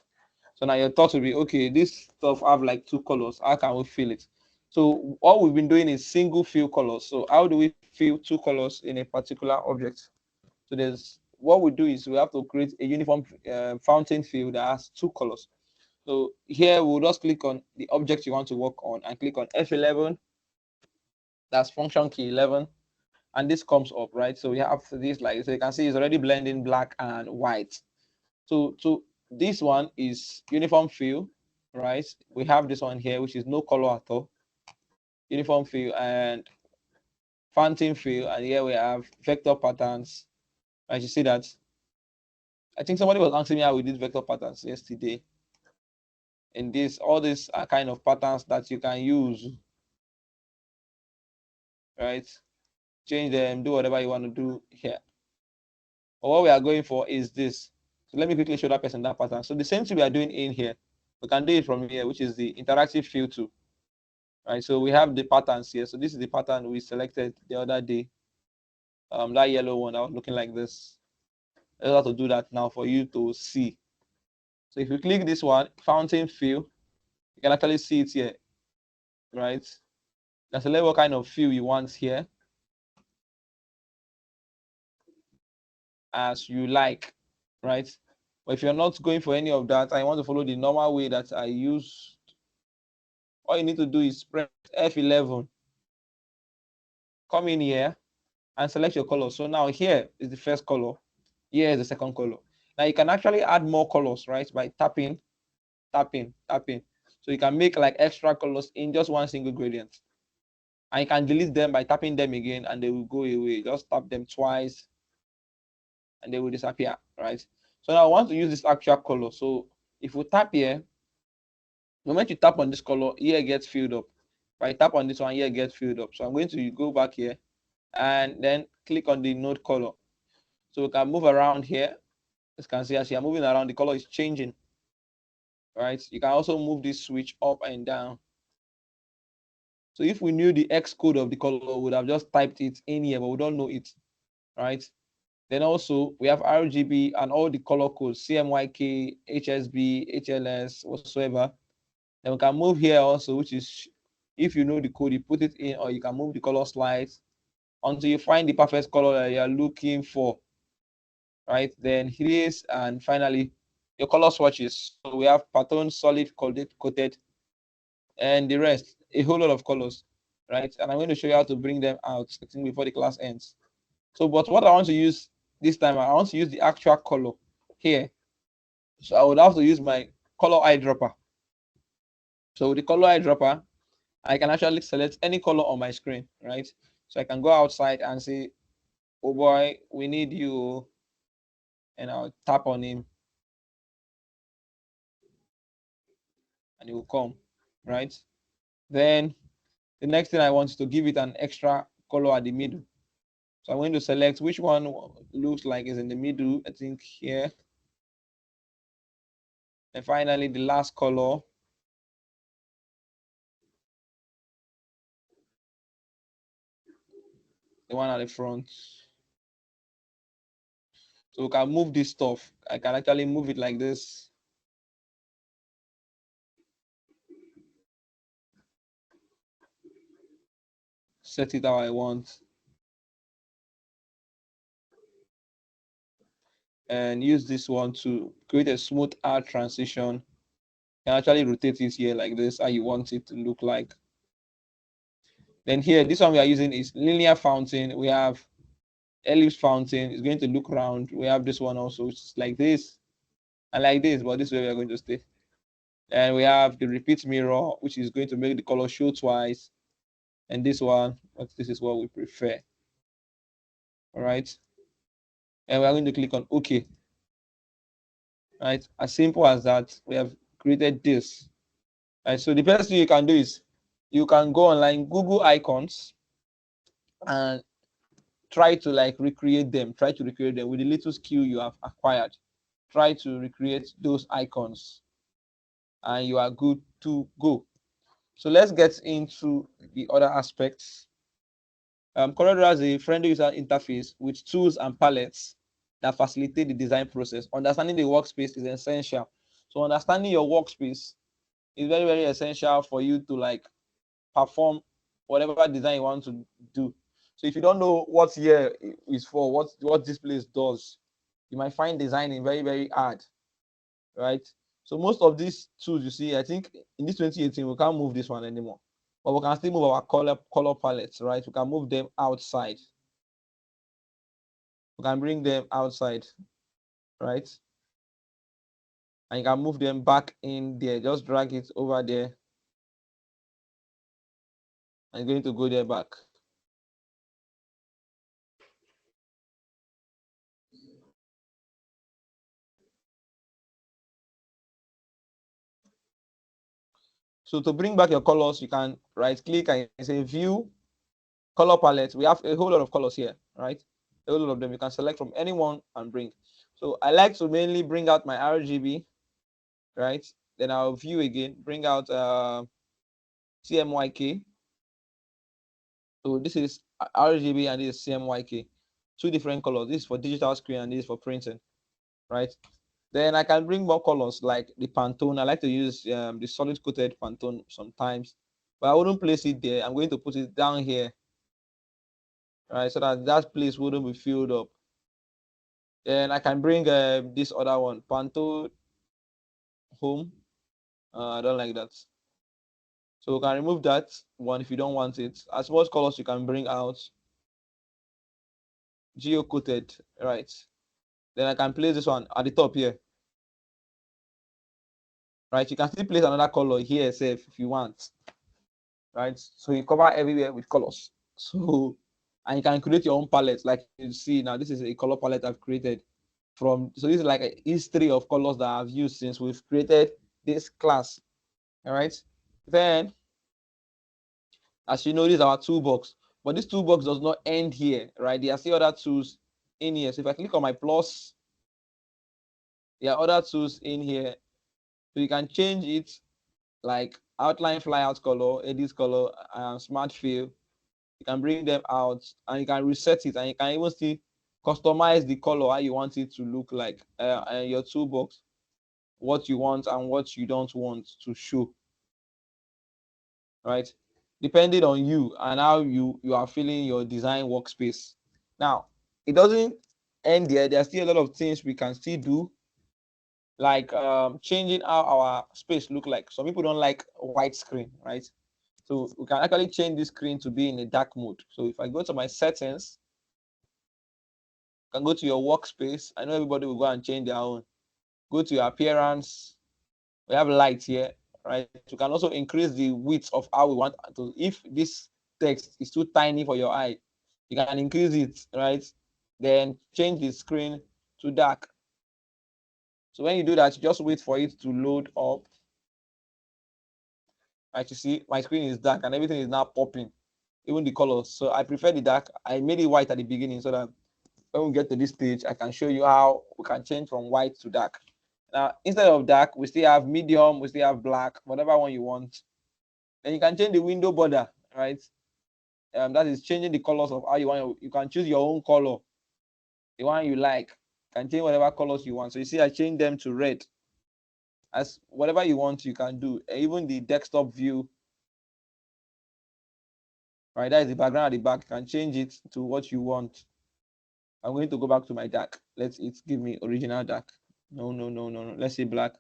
S1: So now your thought will be, okay, this stuff have like 2 colors. How can we fill it? So all we've been doing is single fill colors. So how do we fill 2 colors in a particular object? So there's what we do is we have to create a uniform fountain fill that has 2 colors. So here we'll just click on the object you want to work on and click on F11. That's function key 11. And this comes up, right? So we have this, like, so you can see it's already blending black and white. So this one is uniform fill, right? We have this one here, which is no color at all. Uniform fill and fountain fill, and here we have vector patterns. As you see that, I think somebody was asking me how we did vector patterns yesterday. And this, all these are kind of patterns that you can use, right? Change them, do whatever you want to do here. But what we are going for is this. So let me quickly show that person that pattern. So the same thing we are doing in here, we can do it from here, which is the interactive fill tool. Right, so we have the patterns here. So this is the pattern we selected the other day. That yellow one that was looking like this. I have to do that now for you to see. So if you click this one, fountain fill, you can actually see it here, right? There's a level kind of fill you want here, as you like, right? But if you're not going for any of that, I want to follow the normal way that I use. All you need to do is press F11, come in here and select your color. So now here is the first color, here is the second color. Now you can actually add more colors, right? By tapping, tapping, tapping. So you can make like extra colors in just one single gradient. And you can delete them by tapping them again and they will go away. Just tap them twice and they will disappear, right? So now I want to use this actual color. So if we tap here, the moment you tap on this color, here gets filled up. If I tap on this one, here gets filled up. So I'm going to go back here and then click on the node color. So we can move around here. As you can see, as you're moving around, the color is changing. Right? You can also move this switch up and down. So if we knew the X code of the color, we would have just typed it in here, but we don't know it. Right? Then also we have RGB and all the color codes, CMYK, HSB, HLS, whatsoever. Then we can move here also, which is, if you know the code, you put it in, or you can move the color slides until you find the perfect color that you're looking for. Right? Then this, and finally your color swatches. So we have pattern, solid, coated, and the rest, a whole lot of colors, right? And I'm going to show you how to bring them out, I think, before the class ends. So, but what I want to use this time, I want to use the actual color here. So I would have to use my color eyedropper. So with the color eyedropper, I can actually select any color on my screen, right? So I can go outside and say, oh boy, we need you, and I'll tap on him and he will come, right? Then the next thing I want is to give it an extra color at the middle. So I'm going to select which one looks like is in the middle, I think here. And finally, the last color. The one at the front. So we can move this stuff. I can actually move it like this. Set it how I want. And use this one to create a smooth art transition. You can actually rotate it here like this, how you want it to look like. Then here, this one we are using is linear fountain. We have ellipse fountain. It's going to look round. We have this one also, which is like this and like this, but this way we are going to stay. And we have the repeat mirror, which is going to make the color show twice. And this one, this is what we prefer. All right. And we're going to click on OK. Right. As simple as that, we have created this. Right. So the best thing you can do is you can go online, Google icons, and try to like recreate them. Try to recreate them with the little skill you have acquired. Try to recreate those icons, and you are good to go. So let's get into the other aspects. CorelDRAW has a friendly user interface with tools and palettes that facilitate the design process. Understanding the workspace is essential. So understanding your workspace is very, very essential for you to like perform whatever design you want to do. So if you don't know what here is for, what this place does, you might find designing very, very hard, right? So most of these tools you see, I think in this 2018 we can't move this one anymore, but we can still move our color palettes, right? We can move them outside. We can bring them outside, right? And you can move them back in there. Just drag it over there. And it's going to go there back. So to bring back your colors, you can right click and say view color palette. We have a whole lot of colors here, right? A whole lot of them. You can select from any one and bring. So I like to mainly bring out my RGB, right? Then I'll view again, bring out CMYK. So this is RGB and this is CMYK. Two different colors. This is for digital screen and this is for printing, right? Then I can bring more colors like the Pantone. I like to use the solid coated Pantone sometimes, but I wouldn't place it there. I'm going to put it down here, right? So that that place wouldn't be filled up. Then I can bring this other one, Pantone Home. I don't like that. So we can remove that one if you don't want it. As much colors you can bring out, geo coated, right? Then I can place this one at the top here, right? You can still place another color here, safe if you want, right? So you cover everywhere with colors. So, and you can create your own palette, like you see now. This is a color palette I've created from. So this is like a history of colors that I've used since we've created this class. All right. Then, as you know, this is our toolbox, but this toolbox does not end here, right? There are still other tools in here. So if I click on my plus, there are other tools in here. So you can change it like outline flyout color, edit color, smart fill. You can bring them out and you can reset it, and you can even still customize the color how you want it to look like, and your toolbox, what you want and what you don't want to show, right? Depending on you and how you are feeling your design workspace. Now, it doesn't end there. There's still a lot of things we can still do, like changing how our space look like. Some people don't like white screen, right? So we can actually change this screen to be in a dark mode. So if I go to my settings, you can go to your workspace. I know everybody will go and change their own. Go to your appearance. We have light here, right? You can also increase the width of how we want to. If this text is too tiny for your eye, you can increase it, right? Then change the screen to dark. So when you do that, you just wait for it to load up. Right, you see, my screen is dark and everything is now popping, even the colors. So I prefer the dark. I made it white at the beginning so that when we get to this stage, I can show you how we can change from white to dark. Now, instead of dark, we still have medium, we still have black, whatever one you want. Then you can change the window border, right? That is changing the colors of how you want. You can choose your own color, the one you like. You can change whatever colors you want. So you see, I changed them to red. As whatever you want, you can do. Even the desktop view, right? That is the background at the back. You can change it to what you want. I'm going to go back to my dark. Let's it give me original dark. No, no, no, no, no. Let's say black.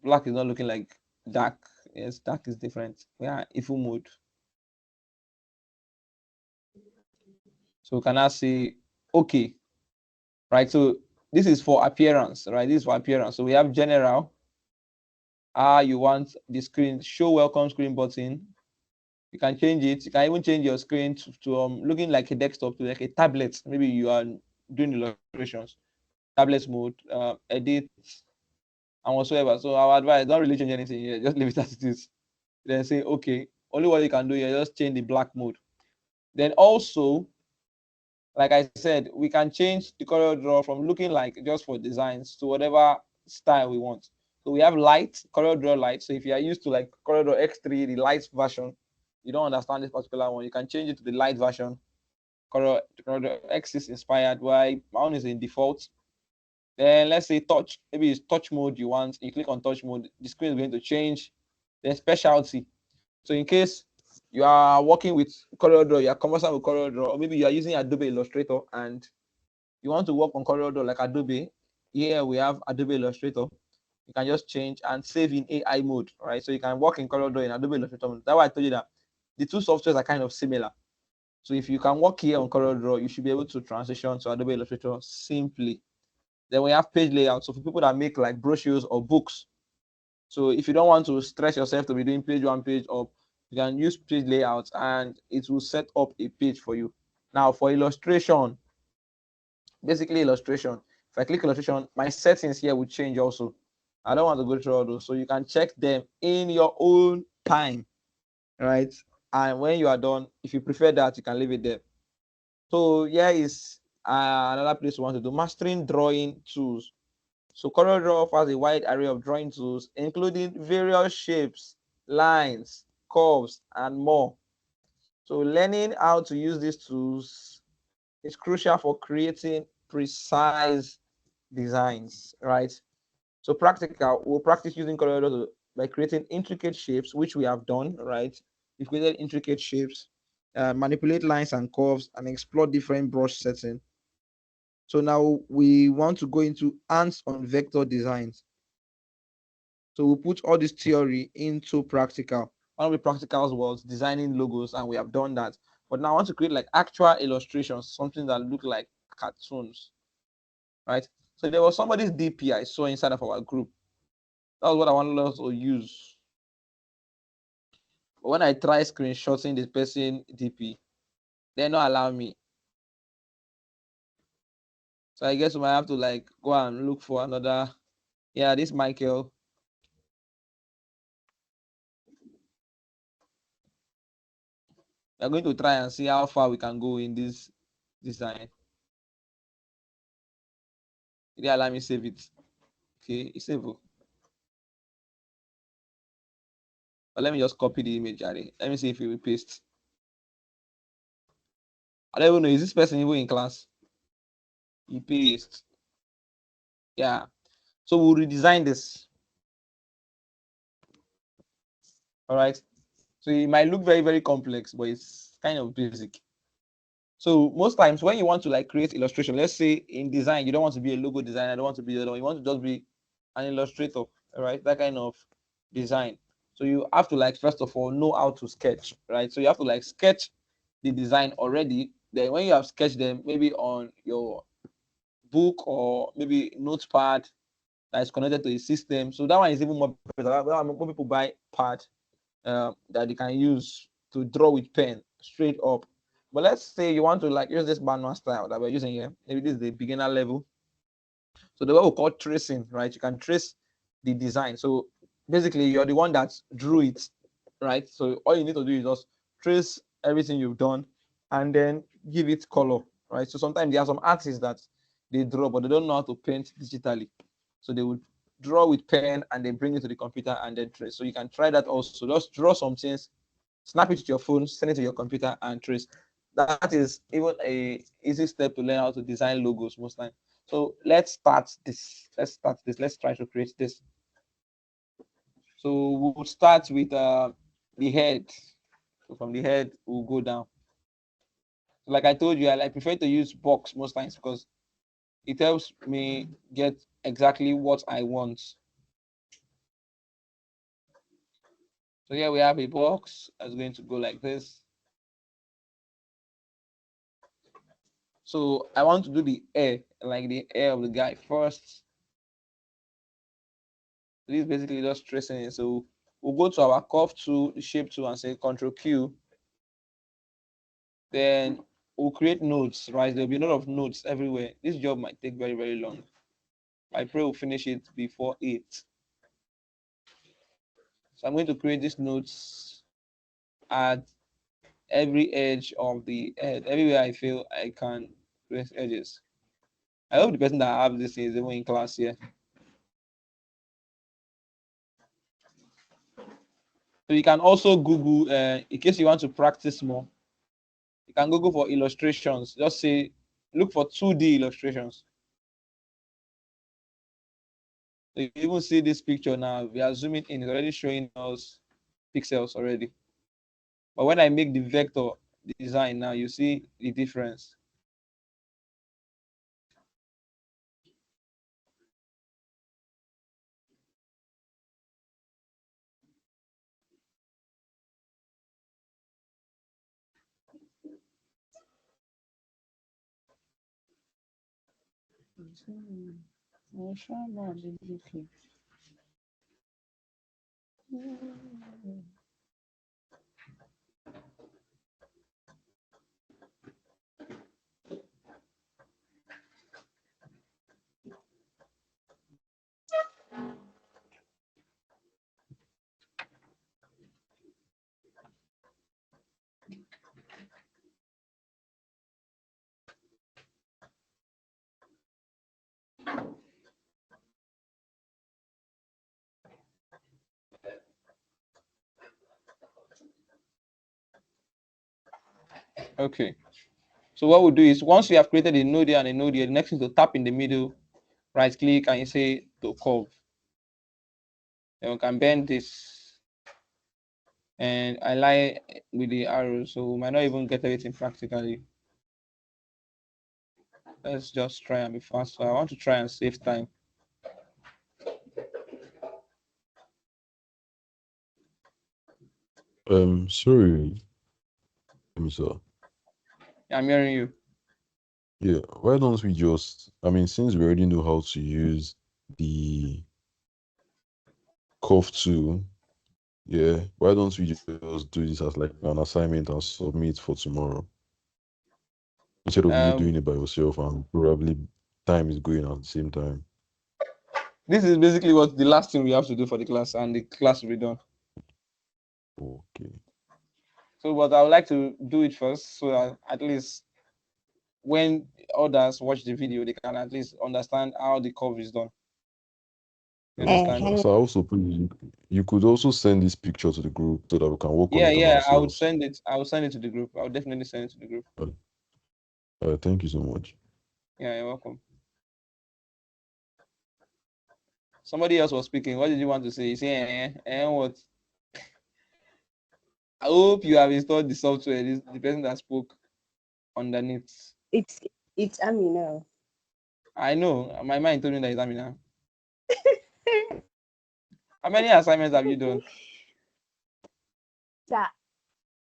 S1: Black is not looking like dark. Yes, dark is different. We are IFU mode. So we can now say okay. Right. So this is for appearance, right? This is for appearance. So we have general. You want the screen show welcome screen button. You can change it. You can even change your screen to looking like a desktop to like a tablet. Maybe you are doing illustrations, tablet mode, edit, and whatsoever. So our advice, don't really change anything here. Just leave it as it is. Then say, okay, only what you can do here, just change the black mode. Then also, like I said, we can change the CorelDRAW from looking like just for designs to whatever style we want. So we have light, CorelDRAW light. So if you are used to like CorelDRAW X3, the light version, you don't understand this particular one, you can change it to the light version. CorelDRAW X is inspired, while my own is in default. Then let's say touch, maybe it's touch mode you want. You click on touch mode, the screen is going to change. Then specialty. So in case you are working with CorelDRAW, you are conversant with CorelDRAW, or maybe you are using Adobe Illustrator and you want to work on CorelDRAW like Adobe, here we have Adobe Illustrator. You can just change and save in AI mode, right? So you can work in CorelDRAW in Adobe Illustrator. That's why I told you that the two softwares are kind of similar. So if you can work here on CorelDRAW, you should be able to transition to Adobe Illustrator simply. Then we have page layout. So for people that make like brochures or books, so if you don't want to stress yourself to be doing page one, page up, you can use page layout and it will set up a page for you. Now for illustration, basically illustration, if I click illustration, my settings here will change also. I don't want to go through all those. So you can check them in your own time, right? And when you are done, if you prefer that, you can leave it there. So here is another place you want to do, mastering drawing tools. So CorelDRAW offers a wide array of drawing tools, including various shapes, lines, curves, and more. So learning how to use these tools is crucial for creating precise designs, right? So practical, we'll practice using CorelDRAW by creating intricate shapes, which we have done, right? We've created intricate shapes, manipulate lines and curves, and explore different brush settings. So now we want to go into hands-on vector designs. So we'll put all this theory into practical. One of the practicals was designing logos, and we have done that. But now I want to create like actual illustrations, something that look like cartoons, right? So there was somebody's DP I saw inside of our group. That was what I wanted us to use. But when I try screenshotting this person DP, they don't allow me. So I guess we might have to like go and look for another. Yeah, this Michael. We're going to try and see how far we can go in this design. Did they allow me save it? Okay, it's save. But let me just copy the image, Ari. Let me see if it will paste. I don't even know. Is this person even in class? He paste. Yeah. So we'll redesign this. All right. So it might look very, very complex, but it's kind of basic. So most times when you want to like create illustration, let's say in design, you don't want to be a logo designer, don't want to be the other one, you want to just be an illustrator, all right? That kind of design. So you have to like first of all know how to sketch, right? So you have to like sketch the design already. Then when you have sketched them, maybe on your book or maybe notepad that is connected to a system. So that one is even more better. More people buy pad that they can use to draw with pen straight up. But let's say you want to like use this manual style that we're using here. Maybe this is the beginner level. So the way we call tracing, right? You can trace the design. So basically, you're the one that drew it, right? So all you need to do is just trace everything you've done and then give it color, right? So sometimes there are some artists that they draw, but they don't know how to paint digitally. So they would draw with pen and then bring it to the computer and then trace. So you can try that also. Just draw some things, snap it to your phone, send it to your computer and trace. That is even a easy step to learn how to design logos most times. So let's start this. Let's try to create this. So we'll start with the head. So from the head, we'll go down. So like I told you, I prefer to use box most times because it helps me get exactly what I want. So here we have a box that's going to go like this. So I want to do the hair, like the hair of the guy first. This is basically just tracing it. So we'll go to our curve tool, the shape tool, and say Control Q. Then we'll create nodes, right? There'll be a lot of nodes everywhere. This job might take very, very long. I pray we'll finish it before 8. So I'm going to create these nodes at every edge of the head, everywhere I feel I can create edges. I hope the person that have this is even in class here. So you can also Google, in case you want to practice more, you can Google for illustrations. Just say, look for 2D illustrations. So you even see this picture now. We are zooming in. It's already showing us pixels already. But when I make the vector design now, you see the difference. Okay. So what we'll do is once you have created a node here and a node here, the next thing is to tap in the middle, right click, and you say to curve. Then we can bend this, and I lie with the arrow, so we might not even get everything practically. Let's just try and be fast. So I want to try and save time.
S2: Sorry, sir.
S1: I'm hearing you.
S2: Yeah, why don't we just, I mean, since we already know how to use the curve tool, yeah, why don't we just do this as like an assignment and submit for tomorrow? Instead of you doing it by yourself and probably time is going at the same time.
S1: This is basically what the last thing we have to do for the class, and the class will be done.
S2: Okay.
S1: So, but I would like to do it first, so that at least when others watch the video, they can at least understand how the curve is done. You understand?
S2: So also, please, you could also send this picture to the group so that we can work on it on
S1: Yeah. I would
S2: ourselves.
S1: send it. I will send it to the group. I will definitely send it to the group.
S2: Thank you so much.
S1: Yeah, you're welcome. Somebody else was speaking. What did you want to say? You say, what? I hope you have installed the software. This the person that spoke underneath.
S3: It's Amina.
S1: I know. My mind told me that it's Amina. How many assignments have you done?
S3: So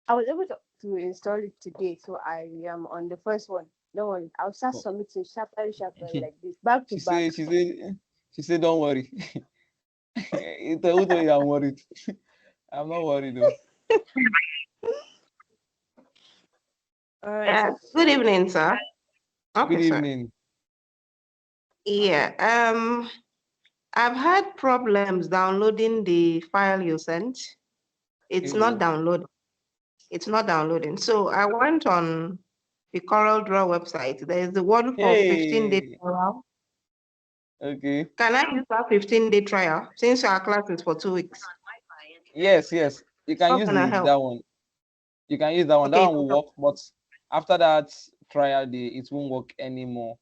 S3: I was able to install it today, so I am on the first one. Don't worry, I'll start
S1: Oh.
S3: submitting sharply like this, back to
S1: She
S3: back.
S1: said, don't worry. Who told you I'm worried? I'm not worried though.
S3: All right.
S4: Good evening, sir.
S1: Good
S4: Okay, sir.
S1: evening.
S4: Yeah, I've had problems downloading the file you sent. It's not downloading. It's not downloading. So I went on the CorelDRAW website. There is the one for 15-day
S1: Hey.
S4: trial.
S1: Okay.
S4: Can I use that 15-day trial since our class is for 2 weeks?
S1: Yes. You can
S4: How
S1: use
S4: can I help?
S1: that one. You can use that one. That
S4: Okay,
S1: one will work, but after that trial day, it won't work anymore.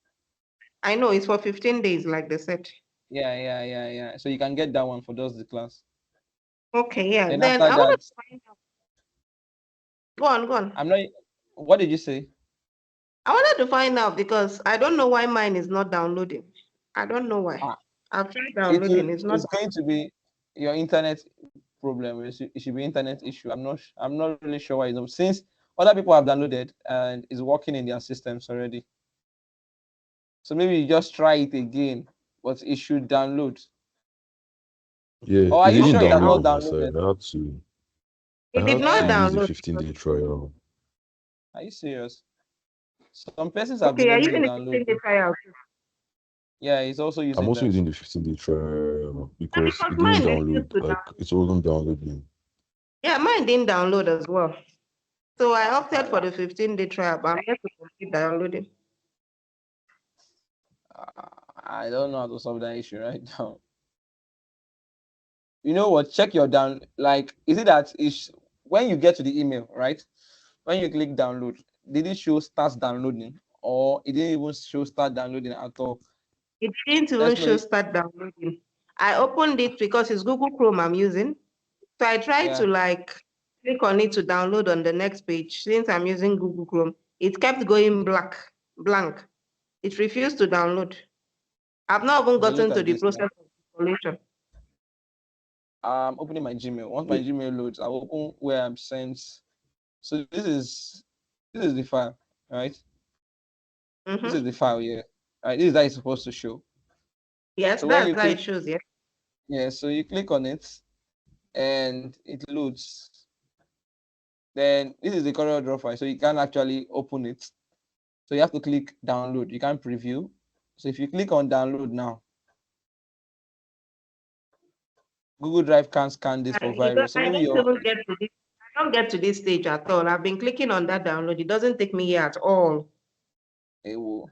S4: I know it's for 15 days, like they said.
S1: Yeah. So you can get that one for just the class.
S4: Okay, yeah.
S1: Then
S4: Then
S1: after
S4: I
S1: that,
S4: want to find out. Go on.
S1: I'm not. What did you say?
S4: I wanted to find out because I don't know why mine is not downloading. I don't know why.
S1: Ah,
S4: I've tried downloading, it's not.
S1: it's going to be your internet problem. It should be internet issue. I'm not really sure why it's not. Since other people have downloaded and is working in their systems already. So maybe you just try it again, but it should download.
S2: Yeah,
S1: Or are
S2: it
S1: you
S2: didn't
S1: sure it has
S2: download
S1: not
S2: on my side.
S1: downloaded?
S2: I
S4: It did
S2: had to
S4: not
S1: Eh,
S2: use the
S4: download.
S2: 15-day trial.
S1: are you serious? Some persons have
S4: Okay,
S1: been
S4: are you
S1: able to
S4: using the
S1: download
S4: 15-day
S1: though.
S4: trial?
S1: Yeah, he's also
S2: I'm
S1: using
S2: also
S1: that.
S2: using the 15-day trial
S4: Yeah,
S2: because
S4: because
S2: it didn't
S4: mine refused
S2: download.
S4: to
S2: Like
S4: download.
S2: it wasn't downloading.
S4: Yeah, mine didn't download as well. So I opted for
S1: Voila.
S4: the 15-day trial, but I'm yet to complete downloading.
S1: I don't know how to solve that issue right now. You know what? Check your down. Like, is it that is when you get to the email, right? When you click download, did it show starts downloading, or it didn't even show start downloading at all?
S4: It didn't even
S1: Let's know.
S4: show start downloading. I opened it because it's Google Chrome I'm using. So I tried
S1: Yeah,
S4: to like click on it to download on the next page. Since I'm using Google Chrome, it kept going blank. It refused to download. I've not even
S1: okay, look
S4: gotten to
S1: at
S4: the
S1: this now.
S4: process of installation.
S1: I'm opening my Gmail. Once my
S2: Yeah.
S1: Gmail loads, I'll open where I'm sent. So this is the file, right? This is
S4: Mm-hmm.
S1: the file here. Right, this is that it's supposed to show.
S4: Yes,
S1: So when
S4: that's
S1: you
S4: how it
S1: click,
S4: shows, yeah.
S1: yeah, so you click on it and it loads. Then this is the CorelDRAW file, so you can actually open it. So you have to click download. You can preview. So if you click on download now, Google Drive can't scan this for virus. So
S4: I
S1: maybe
S4: don't
S1: your
S4: even get to this. I don't get to this stage at all. I've been clicking on that download. It doesn't take me here at all.
S1: it will.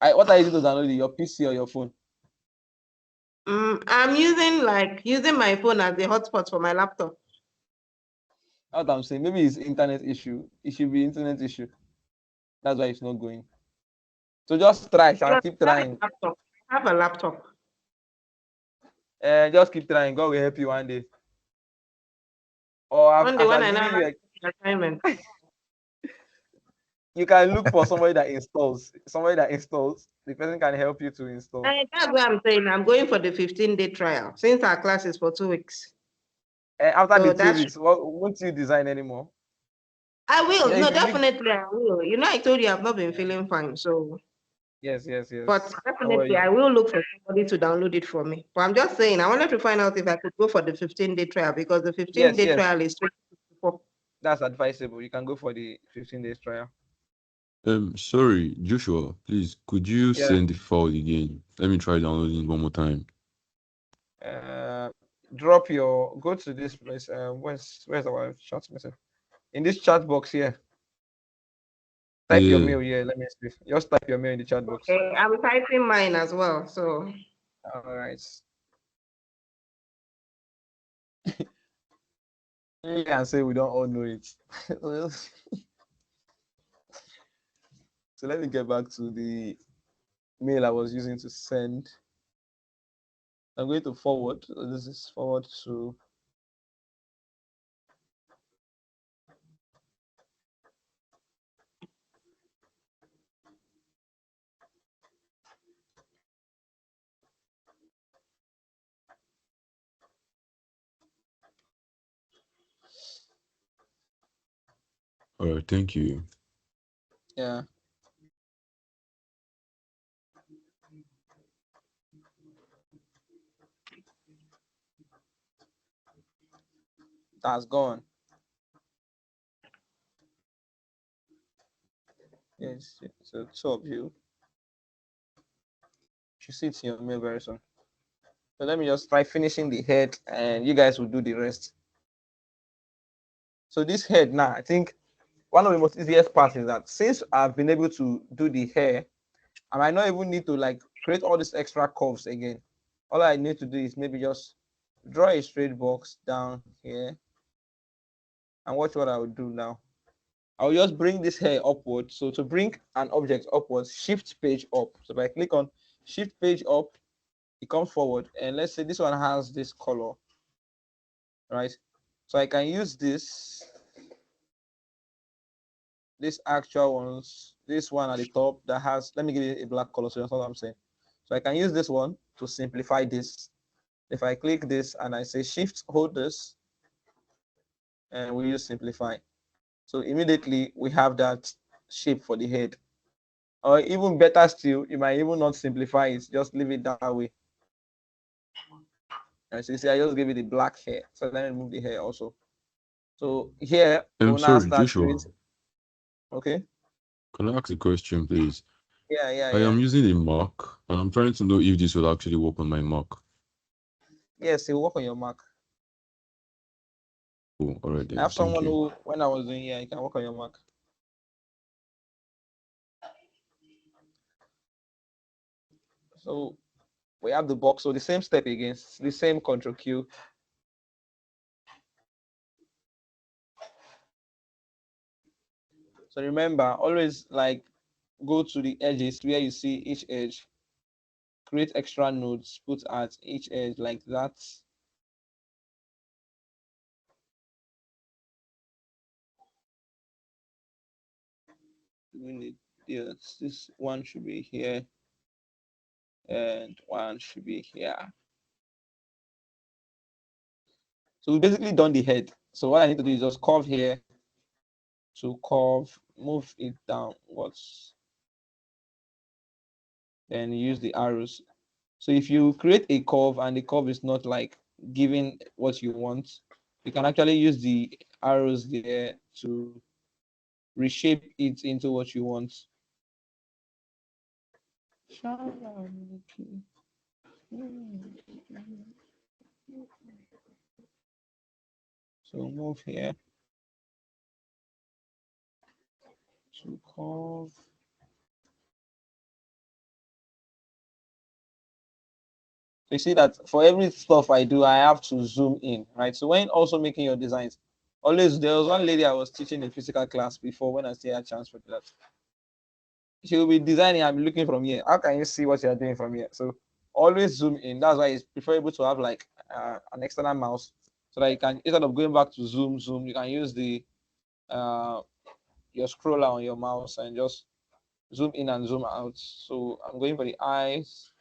S1: What are you using to download it? Your PC or your phone?
S4: I'm using my phone as a hotspot for my laptop.
S1: What I'm saying, maybe it's internet issue. It should be internet issue. That's why it's not going. So just try, shall
S4: Plus,
S1: keep
S4: I have a
S1: trying.
S4: laptop. I have a laptop.
S1: Just keep trying. God will help you one day. Or
S4: One day
S1: as
S4: when
S1: I'm
S4: I now
S1: giving you,
S4: have the assignment.
S1: you can look for somebody that installs. Somebody that installs. The person can help you to install.
S4: That's what I'm saying. I'm going for the 15-day trial since our class is for 2 weeks.
S1: After
S4: So
S1: the 2
S4: that's
S1: weeks, won't you design anymore?
S4: I will.
S1: Yeah,
S4: No,
S1: if you leave.
S4: definitely I will. I told you I've not been feeling fine. So,
S1: Yes,
S4: but
S1: don't
S4: definitely
S1: worry.
S4: I will look for somebody to download it for me. But I'm just saying, I wanted to find out if I could go for the 15-day trial because the
S1: Yes,
S4: 15-day
S1: yes,
S4: trial is 2054.
S1: that's advisable. You can go for the 15 days trial.
S2: Sorry, Joshua, please, could you
S1: Yeah.
S2: send the file again? Let me try downloading it one more time.
S1: Uh, go to this place. Where's our chat message? In this chat box here, type your
S2: Yeah.
S1: mail here. Let me see. Just type your mail in the chat box.
S4: Okay, I'm typing mine as well. So
S1: All right. You can say we don't all know it. So let me get back to the mail I was using to send. I'm going to forward. This is forward to.
S2: All right, thank you.
S1: Yeah. That's gone. Yes. So two of you. You see it in your mail very soon. So let me just try finishing the head, and you guys will do the rest. So this head now, I think one of the most easiest parts is that since I've been able to do the hair, I might not even need to like create all these extra curves again. All I need to do is maybe just draw a straight box down here, and watch what I will do now. I'll just bring this hair upward. So to bring an object upwards, shift page up. So if I click on shift page up, it comes forward. And let's say this one has this color, right? So I can use this actual ones, this one at the top that has, let me give it a black color so that's what I'm saying. So I can use this one to simplify this. If I click this and I say shift, hold this, and we use simplify. So immediately we have that shape for the head. Or even better still, you might even not simplify it, just leave it that way. As you see, I just give it the black hair. So let me remove the hair also. So here we'll now
S2: Sorry,
S1: start
S2: Joshua.
S1: creating. Okay.
S2: Can I ask a question, please?
S1: Yeah,
S2: I
S1: yeah.
S2: am using a Mac, and I'm trying to know if this will actually work on my Mac.
S1: Yes, it will work on your Mac.
S2: Oh, all right
S1: I
S2: then.
S1: have
S2: Thank
S1: someone
S2: you.
S1: who, when I was doing here, it can work on your Mac. So we have the box. So the same step again, the same Control Q. So remember, always like go to the edges where you see each edge, create extra nodes, put at each edge like that. We need, yes, this one should be here, and one should be here. So we basically done the head. So what I need to do is just curve here to curve, move it downwards, then use the arrows. So if you create a curve and the curve is not like giving what you want, you can actually use the arrows there to reshape it into what you want. So move here to curve. So you see that for every stuff I do, I have to zoom in, right? So when also making your designs, always there was one lady I was teaching in physical class before when I still had a chance for that. She will be designing, I'm looking from here. How can you see what you're doing from here? So always zoom in. That's why it's preferable to have like an external mouse so that you can, instead of going back to zoom, you can use the your scroller on your mouse and just zoom in and zoom out. So I'm going for the eyes.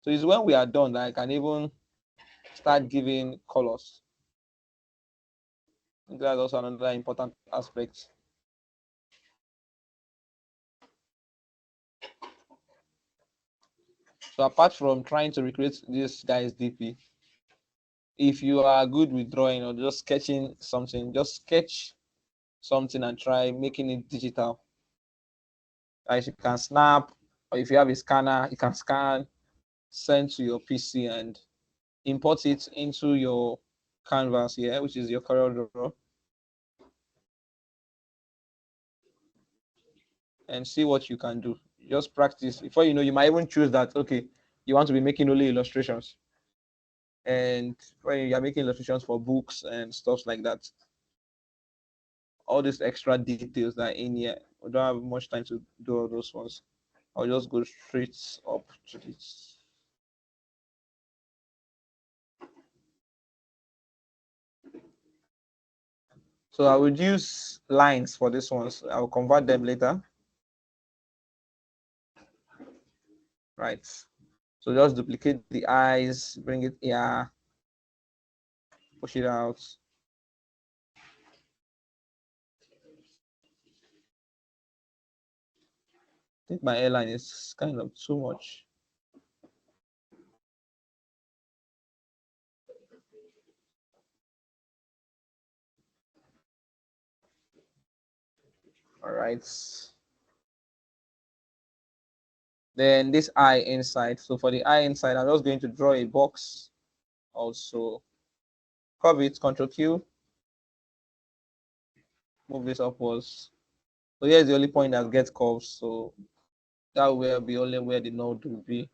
S1: So it's when we are done that I can even start giving colors. That's also another important aspect. So apart from trying to recreate this guy's DP, if you are good with drawing or just sketching something, just sketch something and try making it digital. Like you can snap, or if you have a scanner, you can scan, send to your PC and import it into your canvas here, which is your CorelDRAW, and see what you can do. Just practice. Before you know, you might even choose that, okay, you want to be making only illustrations. And when you're making illustrations for books and stuff like that, all these extra details that are in here, we don't have much time to do all those ones. I'll just go straight up to this. So I would use lines for this ones. I'll convert them later. Right. So just duplicate the eyes, bring it here, push it out. I think my airline is kind of too much. All right. Then this eye inside. So for the eye inside, I'm just going to draw a box. Also, curve it, Control Q. Move this upwards. So here's the only point that gets curves. So that will be only where the node will be.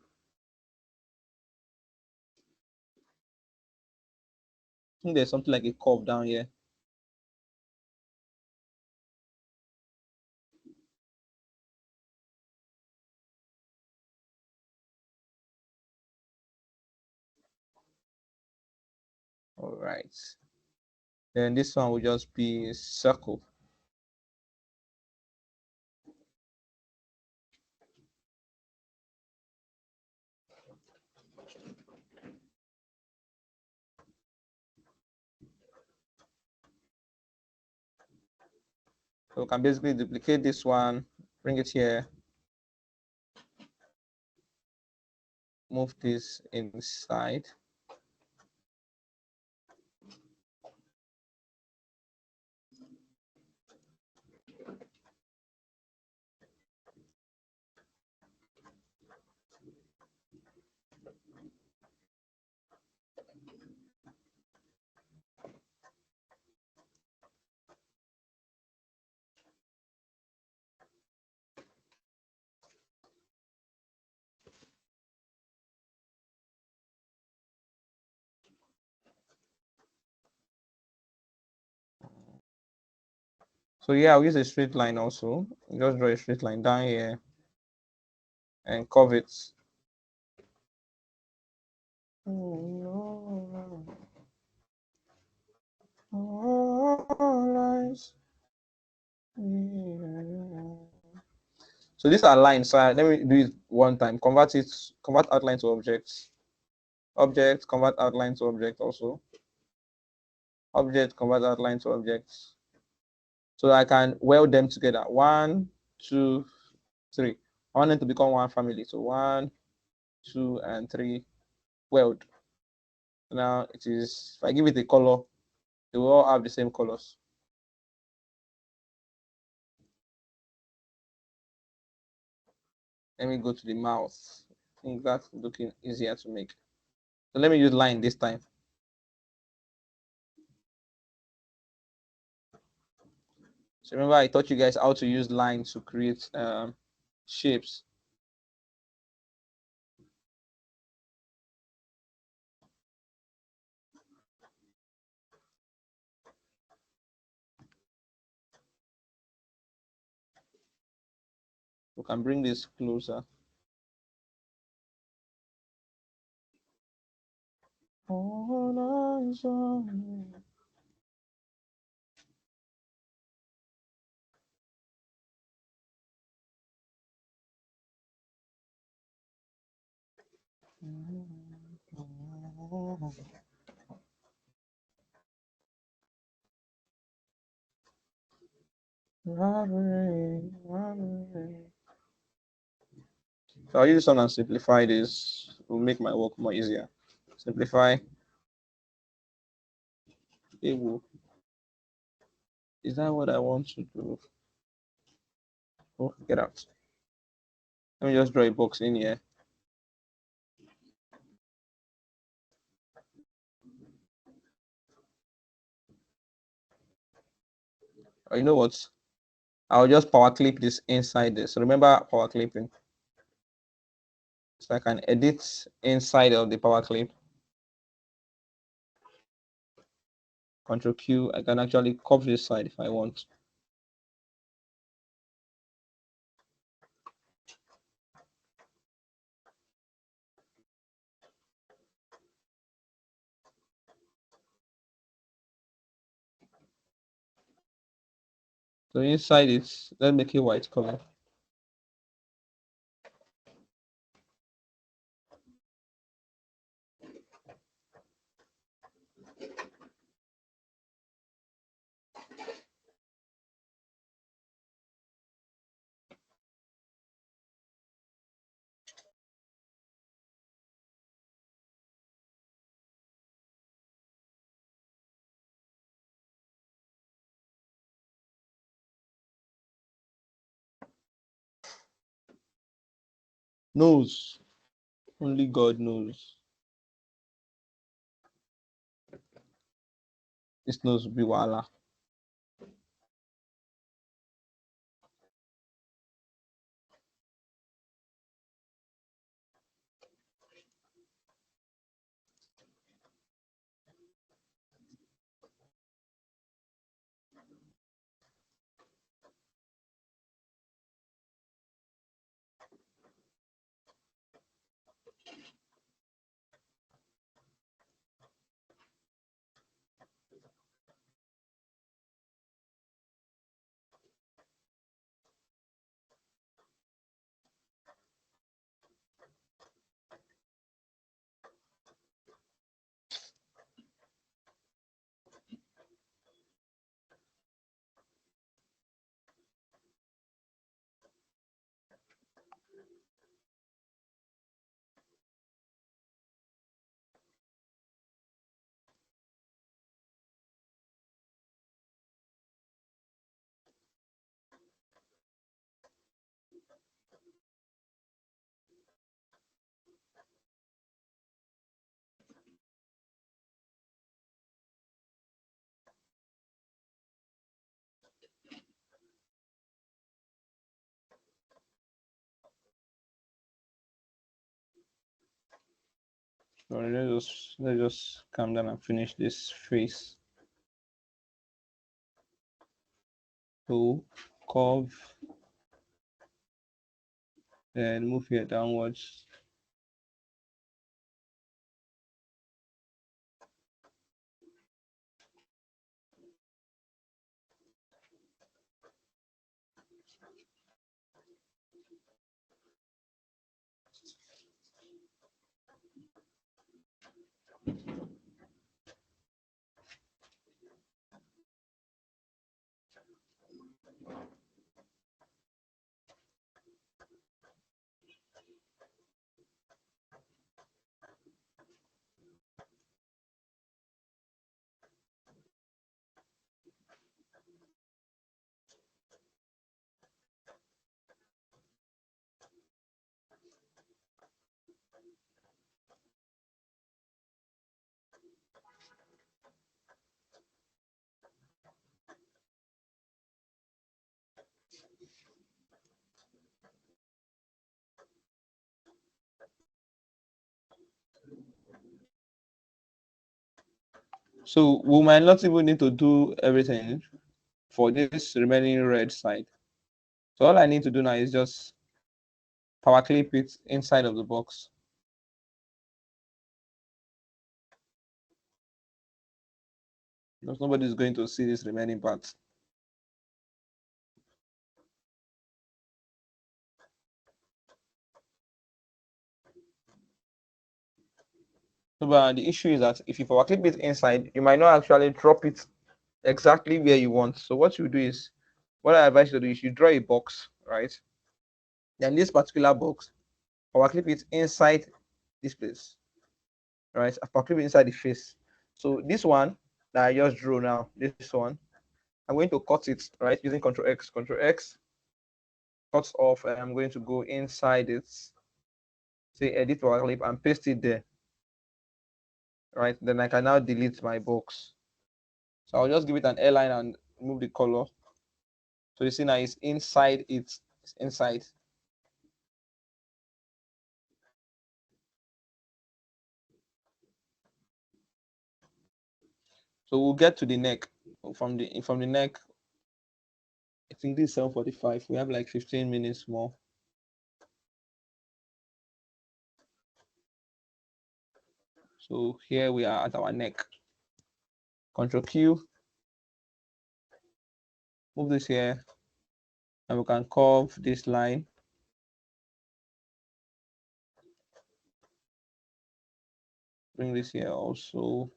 S1: I think there's something like a curve down here. All right. Then this one will just be a circle. So we can basically duplicate this one, bring it here, move this inside. So yeah, I'll use a straight line also. Just draw a straight line down here and curve it. So these are lines. So let me do it one time. Convert outline to objects. Object, convert outline to object also. Object, convert outline to objects. So I can weld them together. 1, 2, 3. I want them to become one family. So 1, 2, and 3. Weld. Now it is, if I give it a color, they will all have the same colors. Let me go to the mouth. I think that's looking easier to make. So let me use line this time. So remember, I taught you guys how to use lines to create shapes. We can bring this closer. So I'll use this one and simplify this. It will make my work more easier. Simplify. Table. Is that what I want to do? Oh, get out. Let me just draw a box in here. Oh, you know what? I'll just power clip this inside this. So remember power clipping. So I can edit inside of the power clip. Control Q. I can actually cover this side if I want. So inside it, let's make it white color. Knows. Only God knows. This nose will be wala. Sorry, let's just calm down and finish this face. So curve, then move here downwards. So we might not even need to do everything for this remaining red side. So all I need to do now is just power clip it inside of the box. Because nobody is going to see this remaining part. So, but the issue is that if you power clip it inside, you might not actually drop it exactly where you want. So what you do is, what I advise you to do is you draw a box, right? Then this particular box, power clip it inside this place, right? I power clip it inside the face. So this one that I just drew now, this one, I'm going to cut it, right? Using Control X, cuts off, and I'm going to go inside it, say edit power clip and paste it there, right? Then I can now delete my box. So I'll just give it an airline and move the color. So you see now it's inside it, it's inside. So we'll get to the neck. From the neck, I think this is 7:45. We have like 15 minutes more. So here we are at our neck. Control Q. Move this here, and we can curve this line. Bring this here also.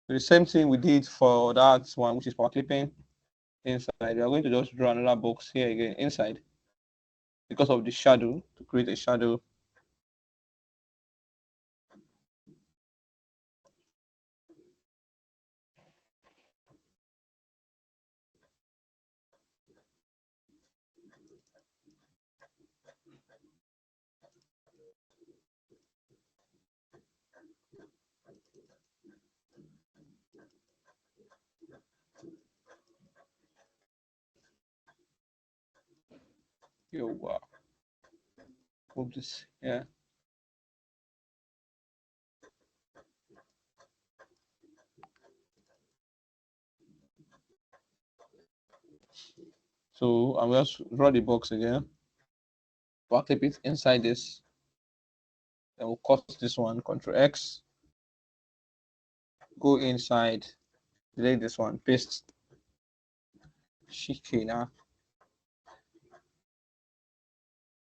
S1: The same thing we did for that one, which is power clipping inside. We are going to just draw another box here again inside because of the shadow, to create a shadow. Yo, wow. Move this, yeah. So I'm just draw the box again. Power clip it inside this. Then we'll cut this one, Control X. Go inside, delete this one, paste. Shikena.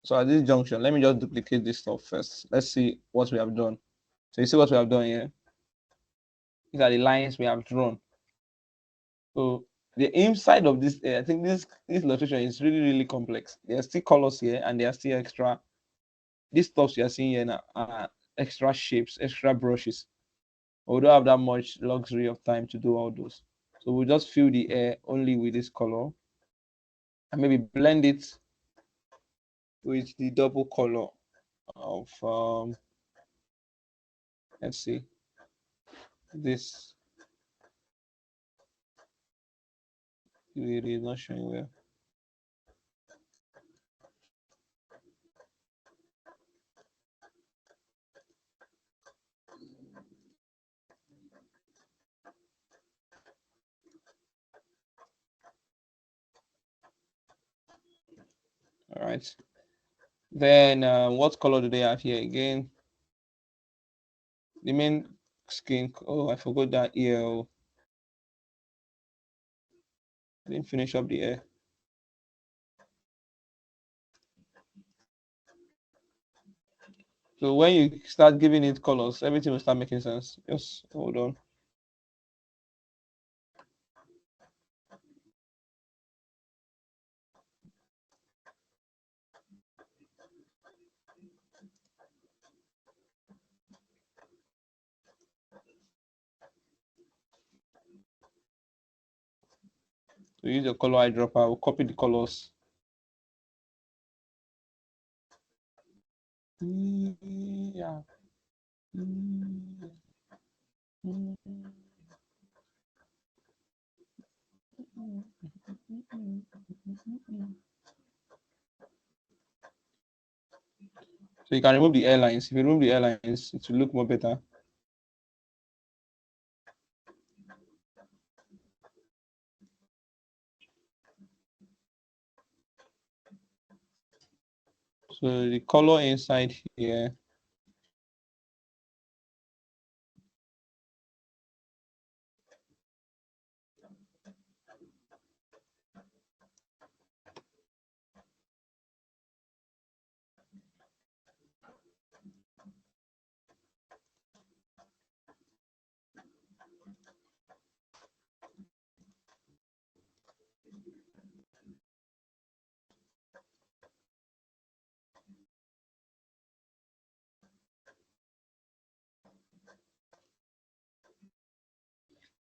S1: So at this junction, let me just duplicate this stuff first. Let's see what we have done. So you see what we have done here. These are the lines we have drawn. So the inside of this, I think this illustration is really complex. There are still colors here, and there are still extra. These stuffs you are seeing here now are extra shapes, extra brushes. But we don't have that much luxury of time to do all those. So we'll just fill the air only with this color, and maybe blend it with the double color of let's see, this. It is not showing well. All right. Then what color do they have here again? The main skin. Oh, I forgot that ear. Oh, I didn't finish up the ear. So when you start giving it colors, everything will start making sense. Just hold on. So use your color eyedropper. I will copy the colors. Yeah. So you can remove the airlines. If you remove the airlines, it will look more better. So the color inside here.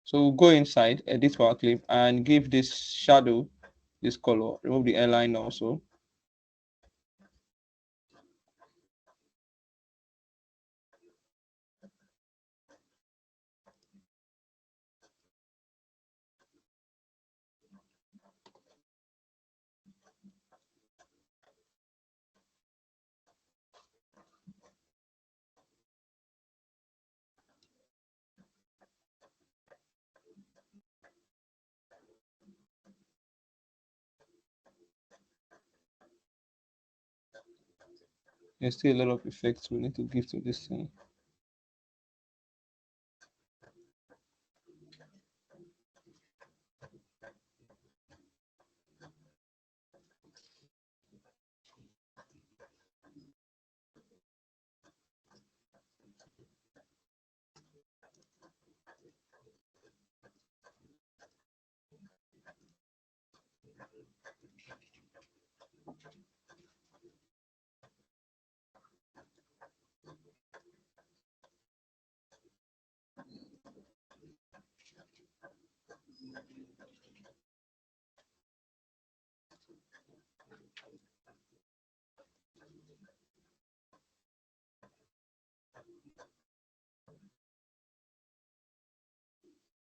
S1: So we'll go inside, edit power clip, and give this shadow this color. Remove the airline also. There's still a lot of effects we need to give to this thing.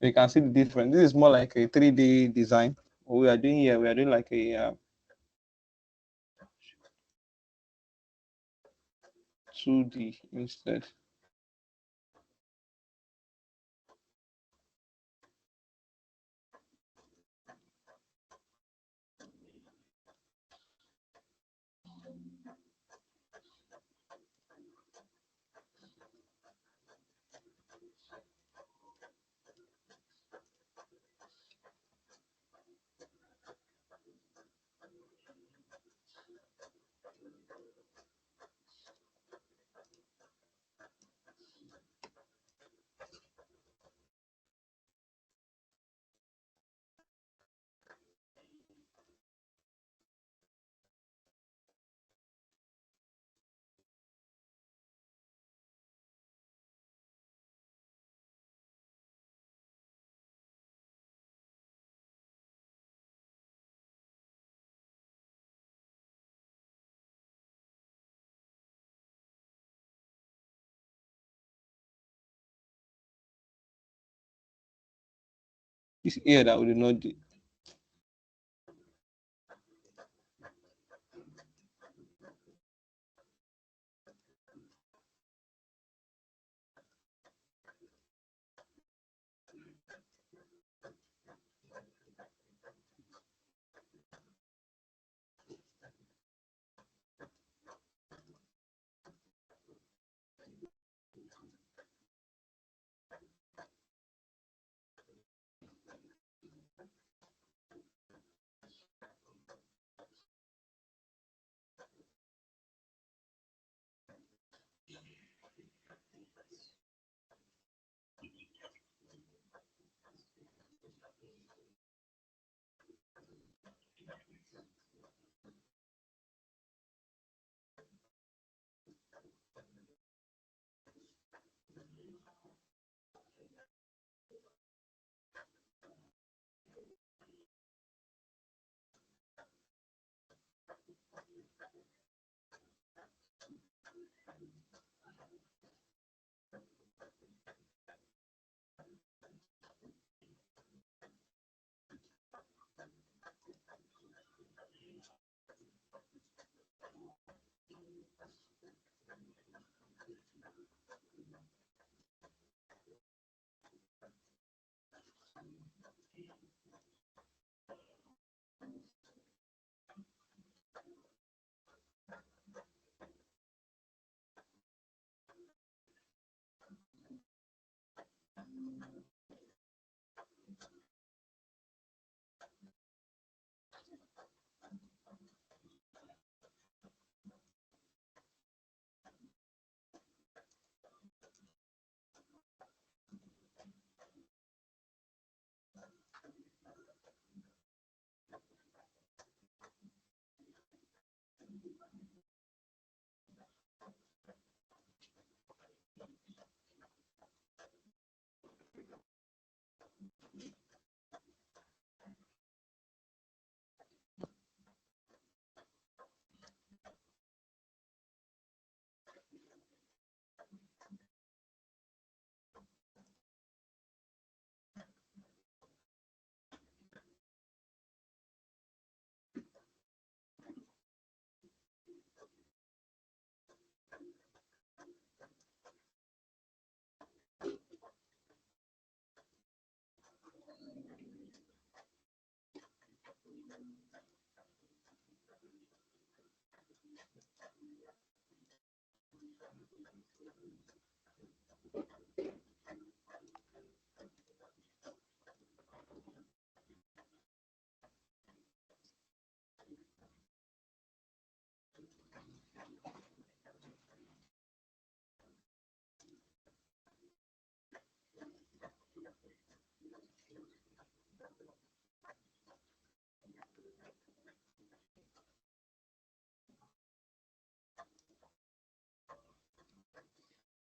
S1: You can see the difference. This is more like a 3D design. What we are doing here, we are doing like a 2D instead. This here that we did not do.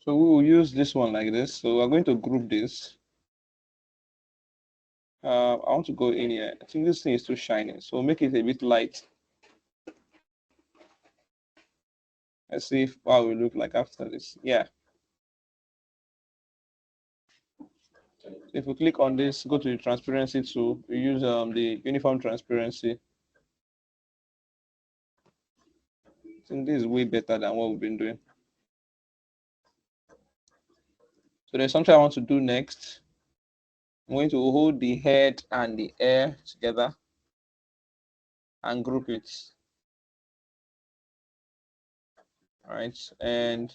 S1: So we will use this one like this. So we're going to group this. I want to go in here. I think this thing is too shiny, so make it a bit light. Let's see how we look like after this. Yeah. If we click on this, go to the transparency tool. We use the uniform transparency. I think this is way better than what we've been doing. So there's something I want to do next. I'm going to hold the head and the air together and group it. All right, and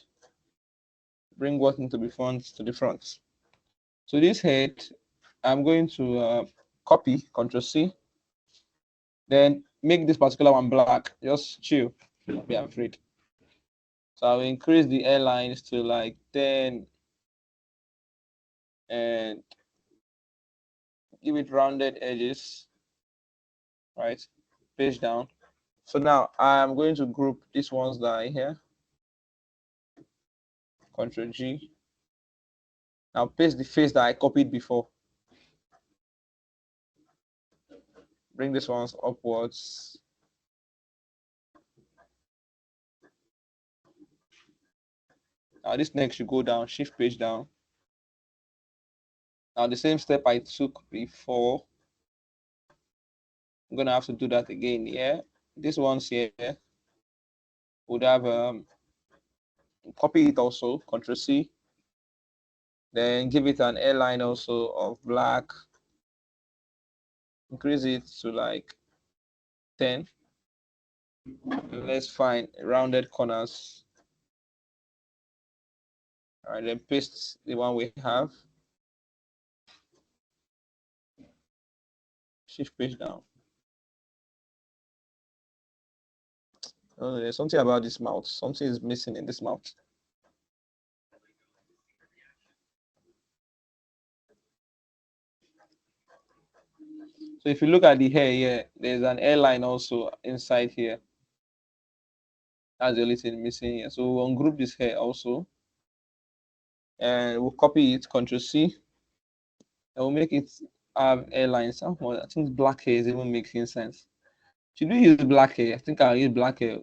S1: bring what into the front to the front. So this head, I'm going to copy, Control C, then make this particular one black. Just chill, don't be afraid. So I'll increase the airlines to like 10 and give it rounded edges, right? Page down. So now I'm going to group these ones that are here. Control G. Now paste the face that I copied before. Bring these ones upwards. Now this next should go down, shift page down. Now the same step I took before, I'm gonna have to do that again here. This one's here would have copy it also, Ctrl C, then give it an airline also of black, increase it to like 10. And let's find rounded corners. All right, then paste the one we have. Shift page down. Oh, there's something about this mouth. Something is missing in this mouth. So if you look at the hair here, there's an airline also inside here. That's the only thing missing here. So we'll ungroup this hair also. And we'll copy it, Ctrl C. And we'll make it have airlines. I think black hair is even making sense. Should we use black hair? I think I'll use black hair.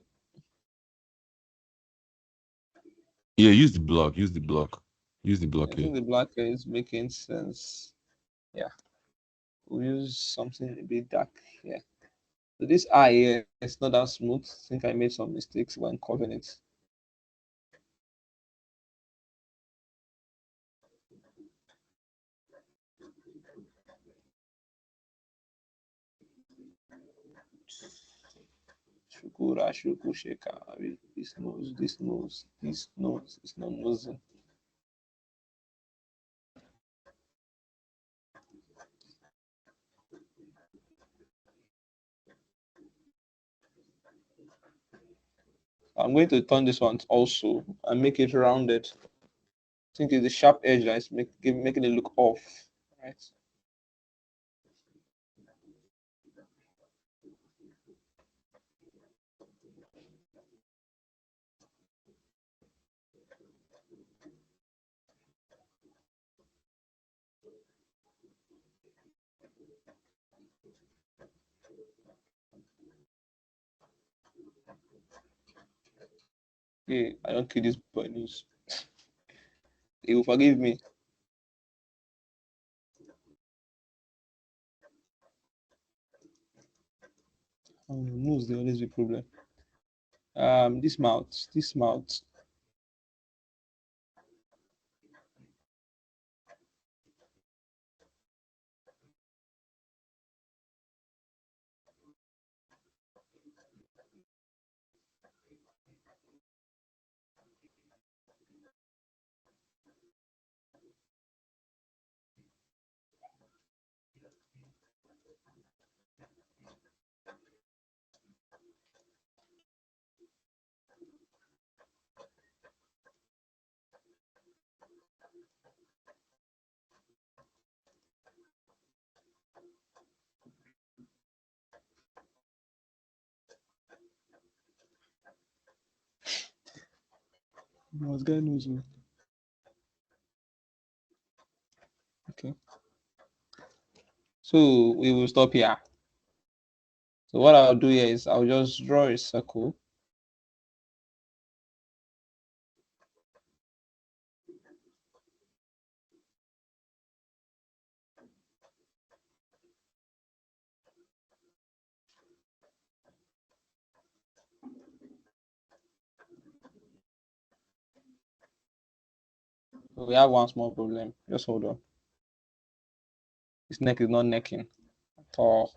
S2: Yeah, use the block. Use the block. Use the block
S1: I
S2: here.
S1: think the black hair is making sense. Yeah. We'll use something a bit dark here. So this eye here is not that smooth. I think I made some mistakes when covering it. Shukura, Shuku, Sheka. This nose is not nosing. I'm going to turn this one also and make it rounded. I think it's the sharp edge that is making it look off, right? Okay, I don't kill this boy news. He will forgive me. Oh, nose, there always be problem. This mouth. This guy knows me. Okay. So we will stop here. So what I'll do here is I'll just draw a circle. So we have one small problem. Just hold on. This neck is not necking at all.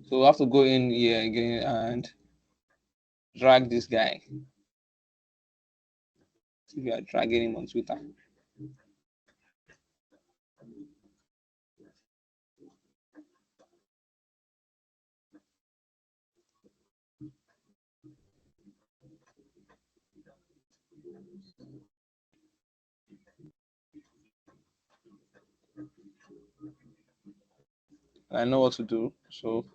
S1: So we have to go in here again and drag this guy. if you are dragging him on Twitter. I know what to do, so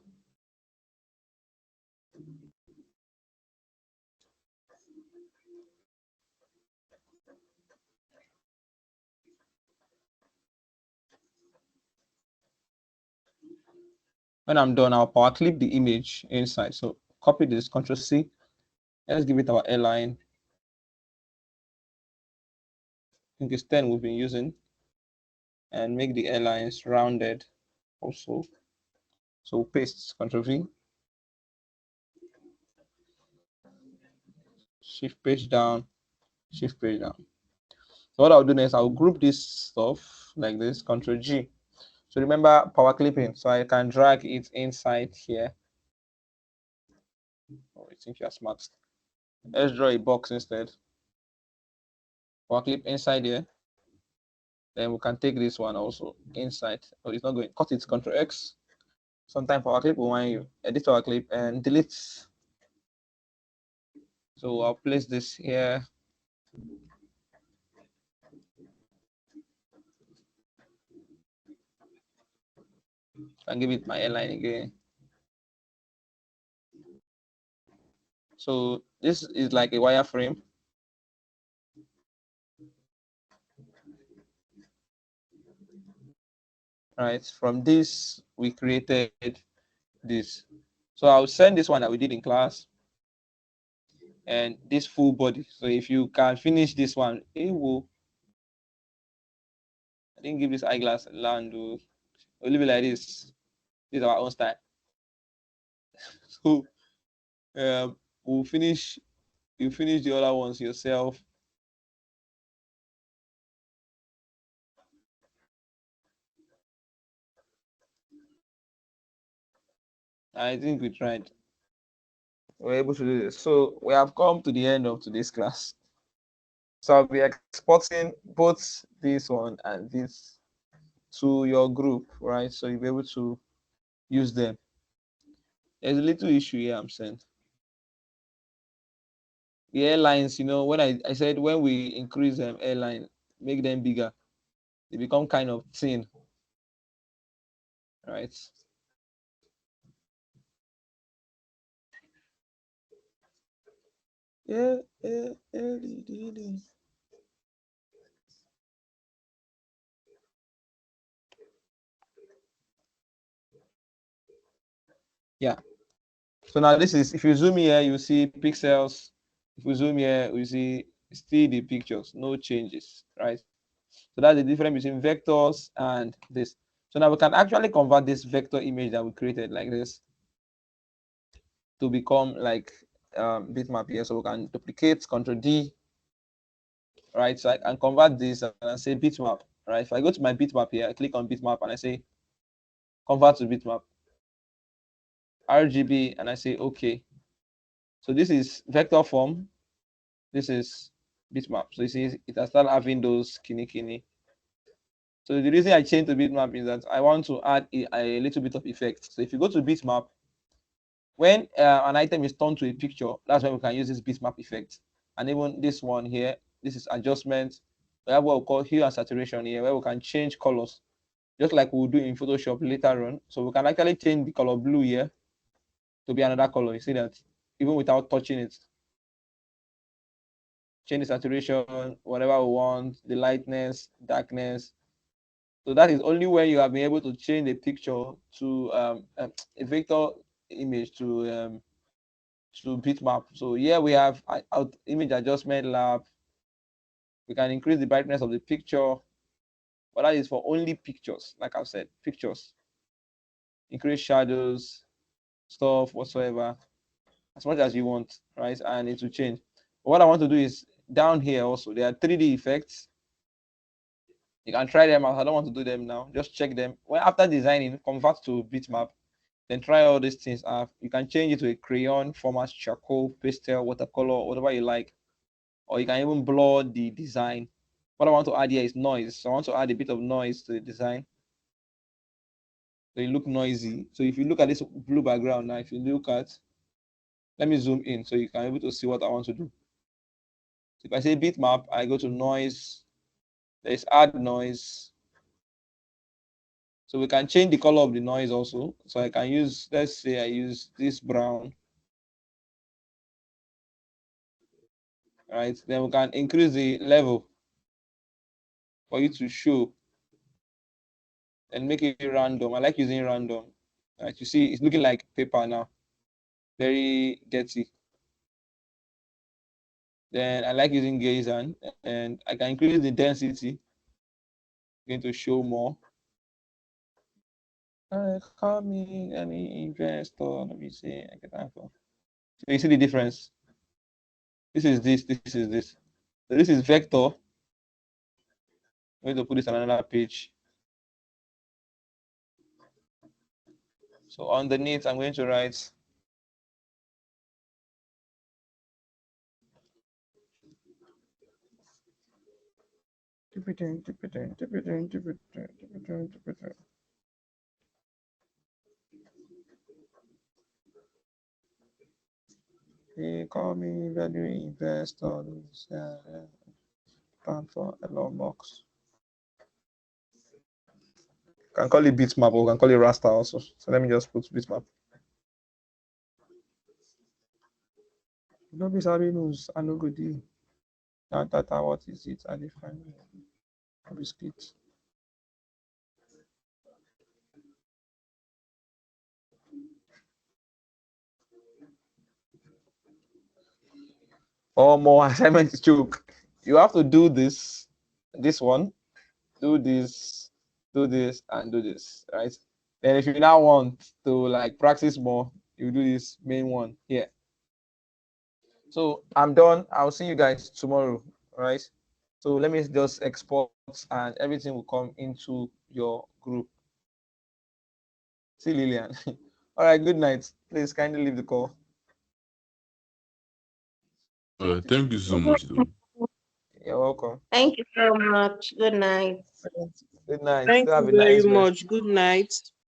S1: when I'm done, I'll power clip the image inside. So copy this, Control C. Let's give it our airline. I think it's 10 we've been using, and make the airlines rounded also. So paste, Control V. Shift page down, shift page down. So what I'll do next, I'll group this stuff like this, Control G. So remember power clipping, so I can drag it inside here. Oh, I think you're smart. Let's draw a box instead. Power clip inside here. Then we can take this one also inside. Oh, it's not going. Cut it, Control X. Sometimes power clip will want you. Edit power clip and delete. So I'll place this here. And give it my airline again. So this is like a wireframe. Right. From this, we created this. So I'll send this one that we did in class and this full body. So if you can finish this one, it will. I didn't give this eyeglass land. We'll leave it like this. This is our own style. So we'll finish. You finish the other ones yourself. I think we tried. We're able to do this. So we have come to the end of today's class. So I'll be exporting both this one and this to your group, right? So you'll be able to use them. There's a little issue here I'm saying. The airlines, when I said when we increase them airline, make them bigger, they become kind of thin, right? Yeah. Yeah. So now this is, if you zoom here, you see pixels. If you zoom here, you see still the pictures, no changes, right? So that's the difference between vectors and this. So now we can actually convert this vector image that we created like this to become like bitmap here. So we can duplicate, Control D, right? So I can convert this and say bitmap, right? If I go to my bitmap here, I click on bitmap and I say convert to bitmap, RGB, and I say okay. So this is vector form. This is bitmap. So you see it has started having those kini. So the reason I changed to bitmap is that I want to add a little bit of effect. So if you go to bitmap, when an item is turned to a picture, that's when we can use this bitmap effect. And even this one here, this is adjustment. We have what we call hue and saturation here, where we can change colors, just like we'll do in Photoshop later on. So we can actually change the color blue here to be another color. You see that even without touching it. Change the saturation, whatever we want, the lightness, darkness. So that is only when you have been able to change the picture to a vector image to bitmap. So here we have image adjustment lab. We can increase the brightness of the picture, but that is for only pictures. Like I've said, pictures. Increase shadows, stuff whatsoever, as much as you want, right? And it will change. But what I want to do is down here also, there are 3D effects. You can try them out. I don't want to do them now. Just check them. Well, after designing, convert to bitmap. Then try all these things out. You can change it to a crayon, format, charcoal, pastel, watercolor, whatever you like. or you can even blur the design. What I want to add here is noise. So I want to add a bit of noise to the design. So it look noisy. So if you look at this blue background now, if you look at, let me zoom in so you can be able to see what I want to do. So if I say bitmap, I go to noise, there's add noise. So we can change the color of the noise also. So I can use, let's say I use this brown. Right, then we can increase the level for you to show and make it random. I like using random. Right, you see it's looking like paper now, very dirty. Then I like using gaze and I can increase the density, going to show more. Call me any investor. Let me see. I get that for. So you see the difference. This is this. This is this. So this is vector. I'm going to put this on another page. So underneath, I'm going to write He call me value investor. For Elon Musk. Can call it bitmap or can call it raster also. So let me just put bitmap. No be sabi news. I no go deal. That what is it? I define biscuit. Or more assignment joke. You have to do this one, do this, and do this, right? Then if you now want to like practice more, you do this main one here. So I'm done. I'll see you guys tomorrow, right? So let me just export and everything will come into your group. See Lillian. All right, good night. Please kindly leave the call.
S2: Thank you so much, though.
S1: You're welcome.
S4: Thank you so much. Good night.
S1: Good night.
S5: Thank
S1: Still have
S5: you
S1: a
S5: very
S1: nice rest.
S5: much. Good night.